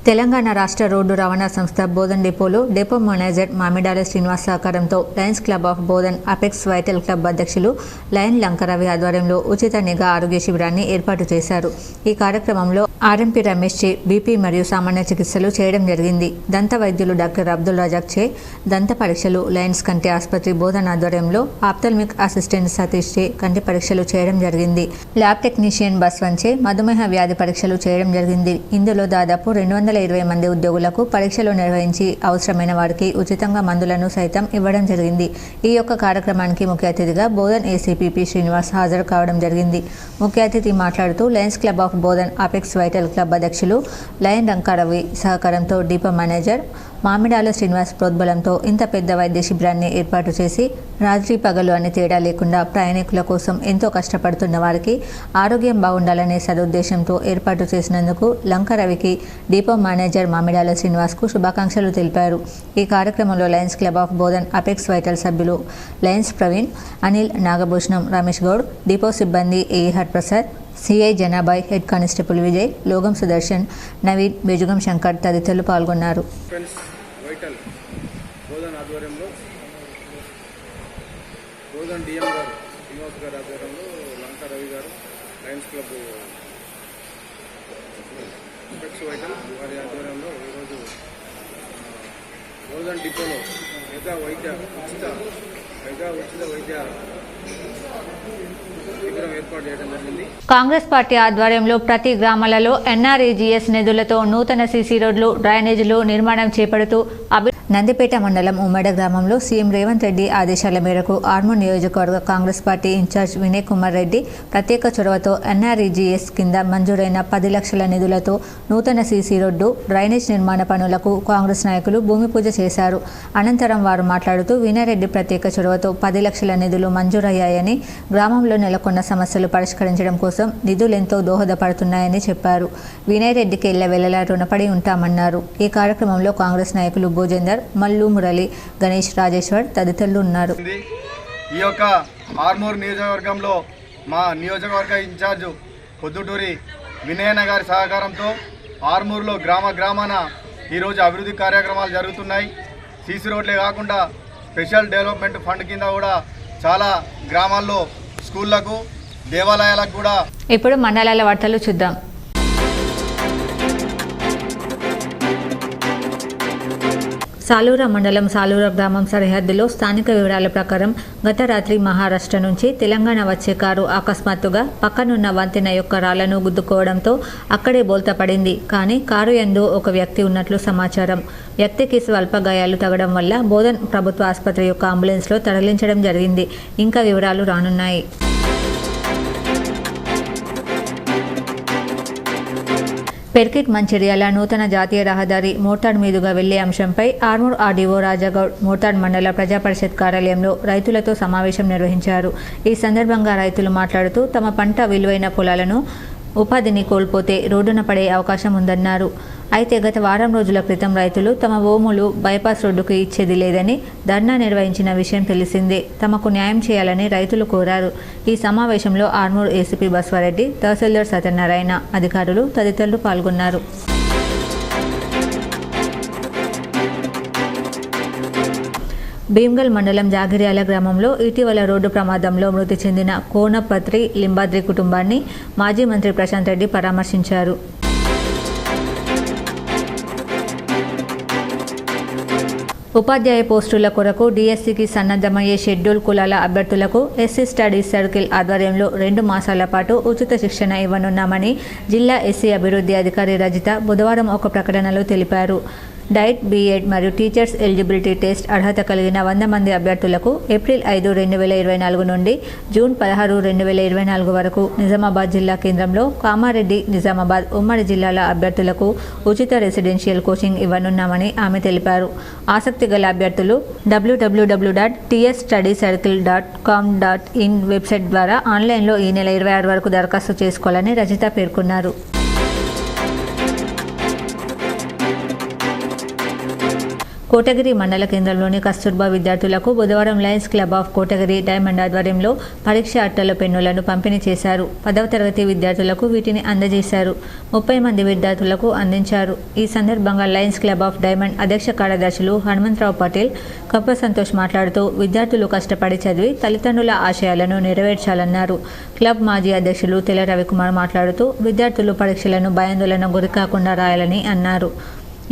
తెలంగాణ రాష్ట్ర రోడ్డు రవాణా సంస్థ బోధన్ డిపోలో డిపో మేనేజర్ మామిడాల శ్రీనివాస్ సహకారంతో Lions club of Bodhan apex vital club అధ్యక్షులు లయన్ లంకరవి ఆధ్వర్యంలో ఉచిత నిఘా ఆరోగ్య శిబిరాన్ని ఏర్పాటు చేశారు. ఈ కార్యక్రమంలో ఆర్ఎంపీ రమేష్ చే బీపీ మరియు సామాన్య చికిత్సలు చేయడం జరిగింది. దంత వైద్యులు డాక్టర్ అబ్దుల్ రజాక్ చే దంత పరీక్షలు, లయన్స్ కంటి ఆసుపత్రి బోధన్ ఆధ్వర్యంలో ఆప్థల్మిక్ అసిస్టెంట్ సతీష్ చే కంటి పరీక్షలు చేయడం జరిగింది. ల్యాబ్ టెక్నీషియన్ బస్వన్ చే మధుమేహ వ్యాధి పరీక్షలు చేయడం జరిగింది. ఇందులో దాదాపు 220 మంది ఉద్యోగులకు పరీక్షలు నిర్వహించి అవసరమైన వారికి ఉచితంగా మందులను సైతం ఇవ్వడం జరిగింది. ఈ యొక్క కార్యక్రమానికి ముఖ్య అతిథిగా బోధన్ ఏసీపీ పి శ్రీనివాస్ హాజరు కావడం జరిగింది. ముఖ్య అతిథి మాట్లాడుతూ Lions club of Bodhan apex vital club అధ్యక్షులు లయన్ రంకారవి సహకారంతో డిపో మేనేజర్ మామిడాల శ్రీనివాస్ ప్రోద్బలంతో ఇంత పెద్ద వైద్య శిబిరాన్ని ఏర్పాటు చేసి రాత్రి పగలు అనే తేడా లేకుండా ప్రయాణికుల కోసం ఎంతో కష్టపడుతున్న వారికి ఆరోగ్యం బాగుండాలనే సదుద్దేశంతో ఏర్పాటు చేసినందుకు లంకరవికి డిపో మేనేజర్ మామిడాల శ్రీనివాస్కు శుభాకాంక్షలు తెలిపారు. ఈ కార్యక్రమంలో lions club of Bodhan apex vital సభ్యులు లయన్స్ ప్రవీణ్, అనిల్, నాగభూషణం, రమేష్ గౌడ్, డిపో సిబ్బంది A Harprasad, CI Janabai, head constable Vijay, Logam Sudarshan, Naveen, Bejugam Shankar తదితరులు పాల్గొన్నారు. వైటల్ బోధన్ ఆధ్వర్యంలో బోధన్ డిఎం గారు శ్రీనివాస్ గారి ఆధ్వర్యంలో లంకా రవి గారు లయన్స్ క్లబ్ అపెక్స్ వైటల్ వారి ఆధ్వర్యంలో ఈరోజు బోధన్ డిపోలో మెగా ఉచిత వైద్య కాంగ్రెస్ పార్టీ ఆధ్వర్యంలో ప్రతి గ్రామాలలో ఎన్ఆర్ఈజీఎస్ నిధులతో నూతన సీసీ రోడ్లు, డ్రైనేజీలు నిర్మాణం చేపడుతూ నందిపేట మండలం ఉమ్మడి గ్రామంలో సీఎం రేవంత్ రెడ్డి ఆదేశాల మేరకు ఆర్మూర్ నియోజకవర్గ కాంగ్రెస్ పార్టీ ఇన్ఛార్జ్ వినయ్ కుమార్ రెడ్డి ప్రత్యేక చొరవతో ఎన్ఆర్ఈజీఎస్ కింద మంజూరైన 10 లక్షల నిధులతో నూతన సీసీ రోడ్డు, డ్రైనేజ్ నిర్మాణ పనులకు కాంగ్రెస్ నాయకులు భూమి పూజ చేశారు. అనంతరం వారు మాట్లాడుతూ వినయ్ రెడ్డి ప్రత్యేక చొరవతో 10 లక్షల నిధులు మంజూరయ్యాయని, గ్రామంలో నెలకొన్న సమస్యలు పరిష్కరించడం కోసం నిధులెంతో దోహదపడుతున్నాయని చెప్పారు. వినయ్ రెడ్డికి ఎల్లవేళలా రుణపడి ఉంటామన్నారు. ఈ కార్యక్రమంలో కాంగ్రెస్ నాయకులు భోజేందర్, మల్లు, మురళి, గణేష్, రాజేశ్వర్ తదితరులు ఉన్నారు. ఈ యొక్క ఆర్మూర్ నియోజకవర్గంలో మా నియోజకవర్గ ఇన్ఛార్జు పొద్దుటూరి వినయన్న గారి సహకారంతో ఆర్మూర్లో గ్రామాన ఈరోజు అభివృద్ధి కార్యక్రమాలు జరుగుతున్నాయి. సీసీ రోడ్లే కాకుండా స్పెషల్ డెవలప్మెంట్ ఫండ్ కింద కూడా చాలా గ్రామాల్లో స్కూళ్లకు, దేవాలయాలకు కూడా. ఇప్పుడు మండలాల వార్తలు చూద్దాం. సాలూరా మండలం సాలూరా గ్రామం సరిహద్దులో స్థానిక వివరాల ప్రకారం గత రాత్రి మహారాష్ట్ర నుంచి తెలంగాణ వచ్చే కారు అకస్మాత్తుగా పక్కనున్న వంతెన యొక్క రాళ్లను గుద్దుకోవడంతో అక్కడే బోల్తా పడింది. కానీ కారు యందు ఒక వ్యక్తి ఉన్నట్లు సమాచారం. వ్యక్తికి స్వల్ప గాయాలు తగడం వల్ల బోధన్ ప్రభుత్వ ఆసుపత్రి యొక్క అంబులెన్స్లో తరలించడం జరిగింది. ఇంకా వివరాలు రానున్నాయి. పెర్కిట్ మంచిర్యాల నూతన జాతీయ రహదారి మోటార్ మీదుగా వెళ్లే అంశంపై ఆర్మూర్ ఆర్డీఓ రాజాగౌడ్ మోటార్ మండల ప్రజాపరిషత్ కార్యాలయంలో రైతులతో సమావేశం నిర్వహించారు. ఈ సందర్భంగా రైతులు మాట్లాడుతూ తమ పంట విలువైన పొలాలను, ఉపాధిని కోల్పోతే రోడ్డున పడే అవకాశం ఉందన్నారు. అయితే గత వారం రోజుల క్రితం రైతులు తమ భూములు బైపాస్ రోడ్డుకు ఇచ్చేది లేదని ధర్నా నిర్వహించిన విషయం తెలిసిందే. తమకు న్యాయం చేయాలని రైతులు కోరారు. ఈ సమావేశంలో ఆర్మూర్ ఏసీపీ బస్వారెడ్డి, తహసీల్దార్ సత్యనారాయణ, అధికారులు తదితరులు పాల్గొన్నారు. భీమ్గల్ మండలం జాగిర్యాల గ్రామంలో ఇటీవల రోడ్డు ప్రమాదంలో మృతి చెందిన కోనపత్రి లింబాద్రి కుటుంబాన్ని మాజీ మంత్రి ప్రశాంత్ రెడ్డి పరామర్శించారు. ఉపాధ్యాయ పోస్టుల కొరకు డిఎస్సికి సన్నద్ధమయ్యే షెడ్యూల్ కులాల అభ్యర్థులకు ఎస్సీ స్టడీస్ సర్కిల్ ఆధ్వర్యంలో 2 మాసాల పాటు ఉచిత శిక్షణ ఇవ్వనున్నామని జిల్లా ఎస్సీ అభివృద్ధి అధికారి రజిత బుధవారం ఒక ప్రకటనలో తెలిపారు. డైట్, బీఎడ్ మరియు టీచర్స్ ఎలిజిబిలిటీ టెస్ట్ అర్హత కలిగిన 100 మంది అభ్యర్థులకు ఏప్రిల్ 5, 2024 నుండి జూన్ 16, 2024 వరకు నిజామాబాద్ జిల్లా కేంద్రంలో కామారెడ్డి, నిజామాబాద్ ఉమ్మడి జిల్లాల అభ్యర్థులకు ఉచిత రెసిడెన్షియల్ కోచింగ్ ఇవ్వనున్నామని ఆమె తెలిపారు. ఆసక్తి గల అభ్యర్థులు www.tsstudycircle.com.in వెబ్సైట్ ద్వారా ఆన్లైన్లో ఈ నెల 26 వరకు దరఖాస్తు చేసుకోవాలని రజిత పేర్కొన్నారు. కోటగిరి మండల కేంద్రంలోని కస్తూర్బా విద్యార్థులకు బుధవారం Lions club of Kotagiri diamond ఆధ్వర్యంలో పరీక్ష అట్టల పెన్నులను పంపిణీ చేశారు. 10వ తరగతి విద్యార్థులకు వీటిని అందజేశారు. 30 మంది విద్యార్థులకు అందించారు. ఈ సందర్భంగా లయన్స్ క్లబ్ ఆఫ్ డైమండ్ అధ్యక్ష కార్యదర్శులు హనుమంతరావు పటేల్, కప్ప సంతోష్ మాట్లాడుతూ విద్యార్థులు కష్టపడి చదివి తల్లిదండ్రుల ఆశయాలను నెరవేర్చాలన్నారు. క్లబ్ మాజీ అధ్యక్షులు తెల రవికుమార్ మాట్లాడుతూ విద్యార్థులు పరీక్షలను భయాందోళన గురికాకుండా రాయాలని అన్నారు.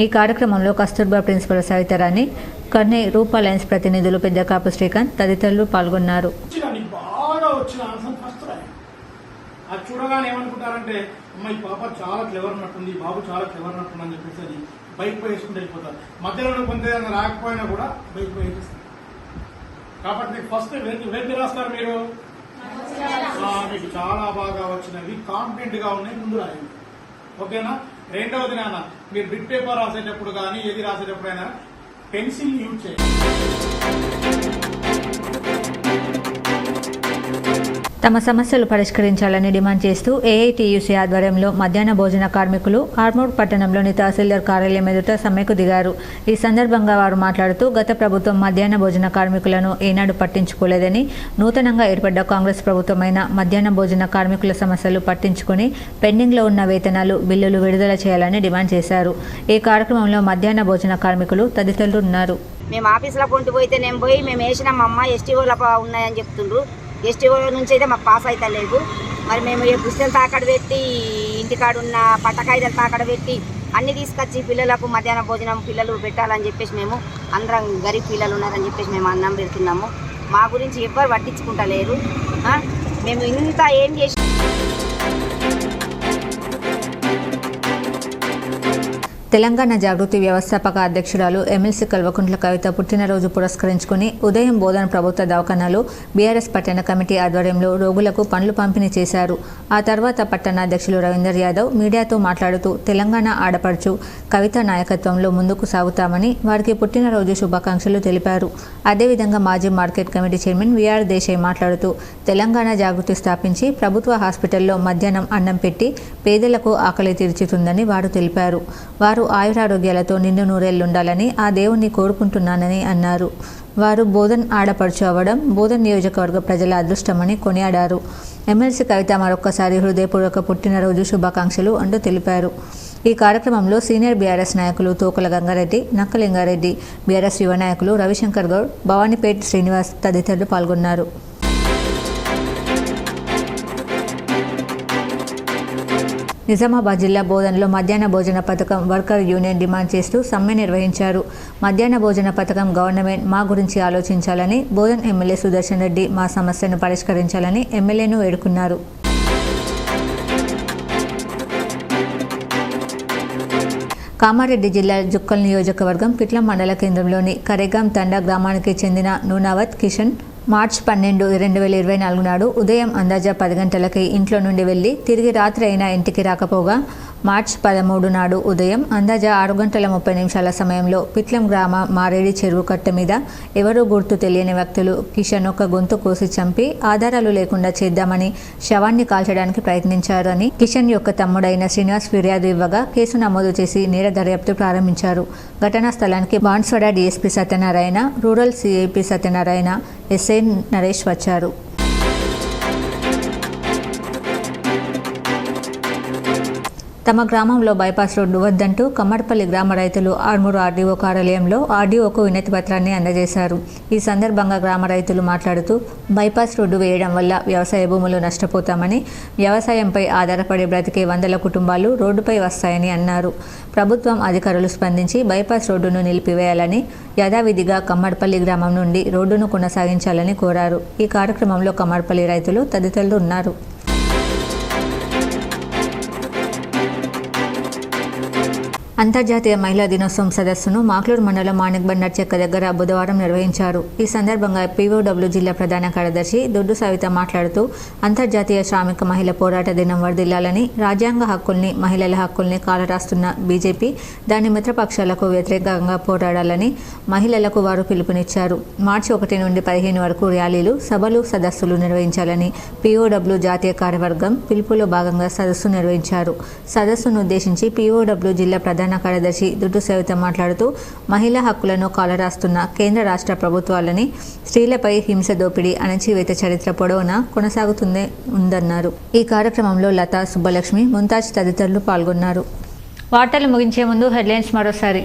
ఈ కార్యక్రమంలో కస్తూర్బా ప్రిన్సిపల్ సవితారాణి, కర్నై రూపా లయన్స్ ప్రతినిధులు పెద్దకాపు శ్రీకాంత్ తదితరులు పాల్గొన్నారు. అది చూడగానే ఏమనుకుంటారంటే అమ్మాయి పాప చాలా క్లెవర్ ఉన్నట్టుంది, బాబు చాలా క్లెవర్ ఉన్నట్టుంది అని చెప్పేసి అది బైక్ పై వేసుకుంటూ వెళ్ళిపోతారు. మధ్యలో కొంత రాకపోయినా కూడా బైక్ పై వేసేస్తారు. కాబట్టి మీకు ఫస్ట్ వెళ్తి రాస్తారు మీరు, మీకు చాలా బాగా వచ్చినవి, కాన్ఫిడెంట్ గా ఉన్నాయి, ముందు రాయండి. ఓకేనా? రెండవది నాన్న, మీరు బిట్ పేపర్ రాసేటప్పుడు కానీ ఏది రాసేటప్పుడైనా పెన్సిల్ యూజ్ చేయండి. తమ సమస్యలు పరిష్కరించాలని డిమాండ్ చేస్తూ ఏఐటీయూసీ ఆధ్వర్యంలో మధ్యాహ్న భోజన కార్మికులు ఆర్మూర్ పట్టణంలోని తహసీల్దార్ కార్యాలయం ఎదుట సమ్మెకు దిగారు. ఈ సందర్భంగా వారు మాట్లాడుతూ గత ప్రభుత్వం మధ్యాహ్న భోజన కార్మికులను ఏనాడు పట్టించుకోలేదని, నూతనంగా ఏర్పడ్డ కాంగ్రెస్ ప్రభుత్వమైన మధ్యాహ్న భోజన కార్మికుల సమస్యలు పట్టించుకుని పెండింగ్లో ఉన్న వేతనాలు, బిల్లులు విడుదల చేయాలని డిమాండ్ చేశారు. ఈ కార్యక్రమంలో మధ్యాహ్న భోజన కార్మికులు తదితరులు ఉన్నారు. మేము ఆఫీసులో కొంటూ పోయితే నేను పోయి మేము వేసినాం అమ్మ ఎస్టీఓల ఉన్నాయని చెప్తుండ్రు. ఎస్టీఓ నుంచి అయితే మాకు పాస్ అయితే లేదు. మరి మేము ఏ పుస్తకం తాకడ పెట్టి, ఇంటికాడున్న పట్టకాయిదాలు తాకడ పెట్టి అన్ని తీసుకొచ్చి పిల్లలకు మధ్యాహ్న భోజనం పిల్లలు పెట్టాలని చెప్పేసి మేము అందరం గరీబ్ పిల్లలు ఉన్నారని చెప్పేసి మేము అన్నం పెడుతున్నాము. మా గురించి ఎవ్వరు పట్టించుకుంటలేరు. మేము ఇంత ఏం చేసి తెలంగాణ జాగృతి వ్యవస్థాపక అధ్యక్షురాలు ఎమ్మెల్సీ కల్వకుంట్ల కవిత పుట్టినరోజు పురస్కరించుకుని ఉదయం బోధన ప్రభుత్వ దవాఖానాలో బీఆర్ఎస్ పట్టణ కమిటీ ఆధ్వర్యంలో రోగులకు పండ్లు పంపిణీ చేశారు. ఆ తర్వాత పట్టణాధ్యక్షులు రవీందర్ యాదవ్ మీడియాతో మాట్లాడుతూ తెలంగాణ ఆడపడుచు కవిత నాయకత్వంలో ముందుకు సాగుతామని వారికి పుట్టినరోజు శుభాకాంక్షలు తెలిపారు. అదేవిధంగా మాజీ market committee chairman V R Desai మాట్లాడుతూ తెలంగాణ జాగృతి స్థాపించి ప్రభుత్వ హాస్పిటల్లో మధ్యాహ్నం అన్నం పెట్టి పేదలకు ఆకలి తీర్చుతుందని వారు తెలిపారు. వారు ఆయురారోగ్యాలతో నిండు నూరేళ్లుండాలని ఆ దేవుణ్ణి కోరుకుంటున్నానని అన్నారు. వారు బోధన్ ఆడపడుచు అవ్వడం బోధన్ నియోజకవర్గ ప్రజల అదృష్టమని కొనియాడారు. ఎమ్మెల్సీ కవిత మరొక్కసారి హృదయపూర్వక పుట్టినరోజు శుభాకాంక్షలు అంటూ తెలిపారు. ఈ కార్యక్రమంలో సీనియర్ బీఆర్ఎస్ నాయకులు తోకల గంగారెడ్డి, నక్కలింగారెడ్డి, బీఆర్ఎస్ యువ నాయకులు రవిశంకర్ గౌడ్, భవానీపేట్ శ్రీనివాస్ తదితరులు పాల్గొన్నారు. నిజామాబాద్ జిల్లా బోధన్లో మధ్యాహ్న భోజన పథకం వర్కర్ యూనియన్ డిమాండ్ చేస్తూ సమ్మె నిర్వహించారు. మధ్యాహ్న భోజన పథకం గవర్నమెంట్ మా గురించి ఆలోచించాలని, బోధన్ ఎమ్మెల్యే సుదర్శన్ రెడ్డి మా సమస్యను పరిష్కరించాలని ఎమ్మెల్యేను వేడుకున్నారు. కామారెడ్డి జిల్లా జుక్కల్ నియోజకవర్గం పిట్లం మండల కేంద్రంలోని కరేగాం తండా గ్రామానికి చెందిన నూనావత్ కిషన్ మార్చి 12, 2024 నాడు ఉదయం అందాజా 10 గంటలకి ఇంట్లో నుండి వెళ్లి తిరిగి రాత్రి అయినా ఇంటికి రాకపోగా మార్చి 13 నాడు ఉదయం అందాజా 6 గంటల 30 నిమిషాల సమయంలో పిట్లం గ్రామ మారేడి చెరువు కట్ట మీద ఎవరూ గుర్తు తెలియని వ్యక్తులు కిషన్ ఒక గొంతు కోసి చంపి ఆధారాలు లేకుండా చేద్దామని శవాన్ని కాల్చడానికి ప్రయత్నించారు అని కిషన్ యొక్క తమ్ముడైన శ్రీనివాస్ ఫిర్యాదు ఇవ్వగా కేసు నమోదు చేసి నేర దర్యాప్తు ప్రారంభించారు. ఘటనా స్థలానికి Banswada DSP Satyanarayana, rural CIP Satyanarayana, SI Naresh వచ్చారు. తమ గ్రామంలో బైపాస్ రోడ్డు వద్దంటూ కమ్మర్పల్లి గ్రామ రైతులు ఆర్మూరు ఆర్డీఓ కార్యాలయంలో ఆర్డీఓకు వినతి పత్రాన్ని అందజేశారు. ఈ సందర్భంగా గ్రామ రైతులు మాట్లాడుతూ బైపాస్ రోడ్డు వేయడం వల్ల వ్యవసాయ భూములు నష్టపోతామని, వ్యవసాయంపై ఆధారపడి బ్రతికే వందల కుటుంబాలు రోడ్డుపై వస్తాయని అన్నారు. ప్రభుత్వం అధికారులు స్పందించి బైపాస్ రోడ్డును నిలిపివేయాలని, యథావిధిగా కమ్మర్పల్లి గ్రామం నుండి రోడ్డును కొనసాగించాలని కోరారు. ఈ కార్యక్రమంలో కమ్మర్పల్లి రైతులు తదితరులు ఉన్నారు. అంతర్జాతీయ మహిళా దినోత్సవం సదస్సును మాక్లూరు మండలం మాణిక్ బండార్ చెక్క దగ్గర బుధవారం నిర్వహించారు. ఈ సందర్భంగా పీఓడబ్ల్యూ జిల్లా ప్రధాన కార్యదర్శి దొడ్డు సవిత మాట్లాడుతూ అంతర్జాతీయ శ్రామిక మహిళ పోరాట దినం వర్ధిల్లాలని, రాజ్యాంగ హక్కుల్ని, మహిళల హక్కుల్ని కాలరాస్తున్న బీజేపీ దాని మిత్రపక్షాలకు వ్యతిరేకంగా పోరాడాలని మహిళలకు వారు పిలుపునిచ్చారు. మార్చి 1 నుండి 15 వరకు ర్యాలీలు, సభలు, సదస్సులు నిర్వహించాలని పీఓడబ్ల్యూ జాతీయ కార్యవర్గం పిలుపులో భాగంగా సదస్సు నిర్వహించారు. సదస్సును ఉద్దేశించి పీఓడబ్ల్యూ జిల్లా ప్రధాన ప్రధాన కార్యదర్శి దుడ్డు సవిత మాట్లాడుతూ మహిళా హక్కులను కాలరాస్తున్న కేంద్ర రాష్ట్ర ప్రభుత్వాలని స్త్రీలపై హింస దోపిడీ అణచివేత చరిత్ర పొడవునా కొనసాగుతూనే ఉందన్నారు. ఈ కార్యక్రమంలో లతా, సుబ్బలక్ష్మి, ముంతాజ్ తదితరులు పాల్గొన్నారు. వార్తలు ముగించే ముందు హెడ్లైన్స్ మరోసారి.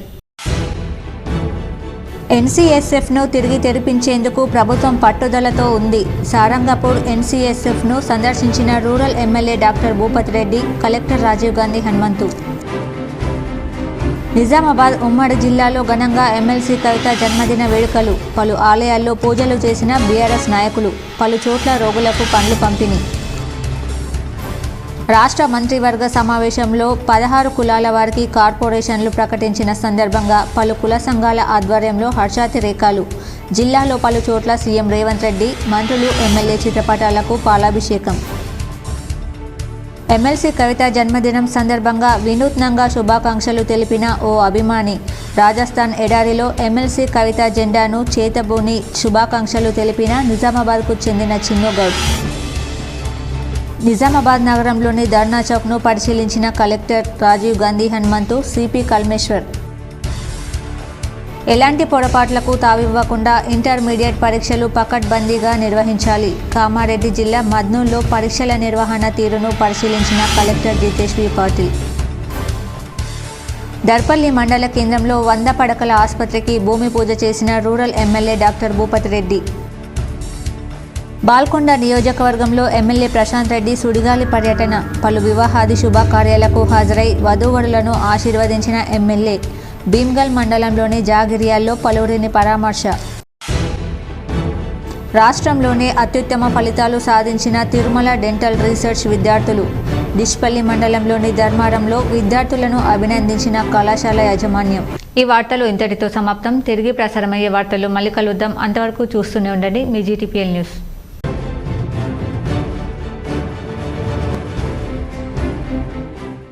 ఎన్సీఎస్ఎఫ్ను తిరిగి తెరిపించేందుకు ప్రభుత్వం పట్టుదలతో ఉంది. సారంగపూర్ ఎన్సీఎస్ఎఫ్ను సందర్శించిన rural MLA doctor Bhupathi Reddy, collector Rajiv Gandhi Hanumanthu. Nizamabad ఉమ్మడి జిల్లాలో ఘనంగా ఎమ్మెల్సీ కవిత జన్మదిన వేడుకలు. పలు ఆలయాల్లో పూజలు చేసిన బీఆర్ఎస్ నాయకులు. పలు చోట్ల రోగులకు పండ్లు పంపిణీ. రాష్ట్ర మంత్రివర్గ సమావేశంలో 16 కులాల వారికి కార్పొరేషన్లు ప్రకటించిన సందర్భంగా పలు కుల సంఘాల ఆధ్వర్యంలో హర్షాతిరేకాలు. జిల్లాలో పలు చోట్ల సీఎం రేవంత్ రెడ్డి, మంత్రులు, ఎమ్మెల్యే చిత్రపటాలకు పాలాభిషేకం. ఎమ్మెల్సీ కవిత జన్మదినం సందర్భంగా వినూత్నంగా శుభాకాంక్షలు తెలిపిన ఓ అభిమాని. రాజస్థాన్ ఎడారిలో ఎమ్మెల్సీ కవిత జెండాను చేతబూని శుభాకాంక్షలు తెలిపిన నిజామాబాద్కు చెందిన చిన్నుగౌడ్. నిజామాబాద్ నగరంలోని ధర్నా చౌక్ను పరిశీలించిన కలెక్టర్ రాజీవ్ గాంధీ హనుమంతు, సిపి కల్మేశ్వర్. ఎలాంటి పొరపాట్లకు తావివ్వకుండా ఇంటర్మీడియట్ పరీక్షలు పకడ్బందీగా నిర్వహించాలి. కామారెడ్డి జిల్లా మద్నూల్లో పరీక్షల నిర్వహణ తీరును పరిశీలించిన కలెక్టర్ జితేష్ వి పాటిల్. దర్పల్లి మండల కేంద్రంలో 100 పడకల ఆసుపత్రికి భూమి పూజ చేసిన rural MLA doctor Bhupathi Reddy. Balkonda నియోజకవర్గంలో ఎమ్మెల్యే ప్రశాంత్ రెడ్డి సుడిగాలి పర్యటన. పలు వివాహాది శుభకార్యాలకు హాజరై వధూవరులను ఆశీర్వదించిన ఎమ్మెల్యే. భీమ్గల్ మండలంలోని జాగిరియాల్లో పలువురిని పరామర్శ. రాష్ట్రంలోనే అత్యుత్తమ ఫలితాలు సాధించిన తిరుమల డెంటల్ రీసెర్చ్ విద్యార్థులు. డిష్పల్లి మండలంలోని ధర్మారంలో విద్యార్థులను అభినందించిన కళాశాల యాజమాన్యం. ఈ వార్తలు ఇంతటితో సమాప్తం. తిరిగి ప్రసారమయ్యే వార్తలు మళ్ళీ కలుద్దాం. అంతవరకు చూస్తూనే ఉండండి మీ జీటీపీఎల్ న్యూస్.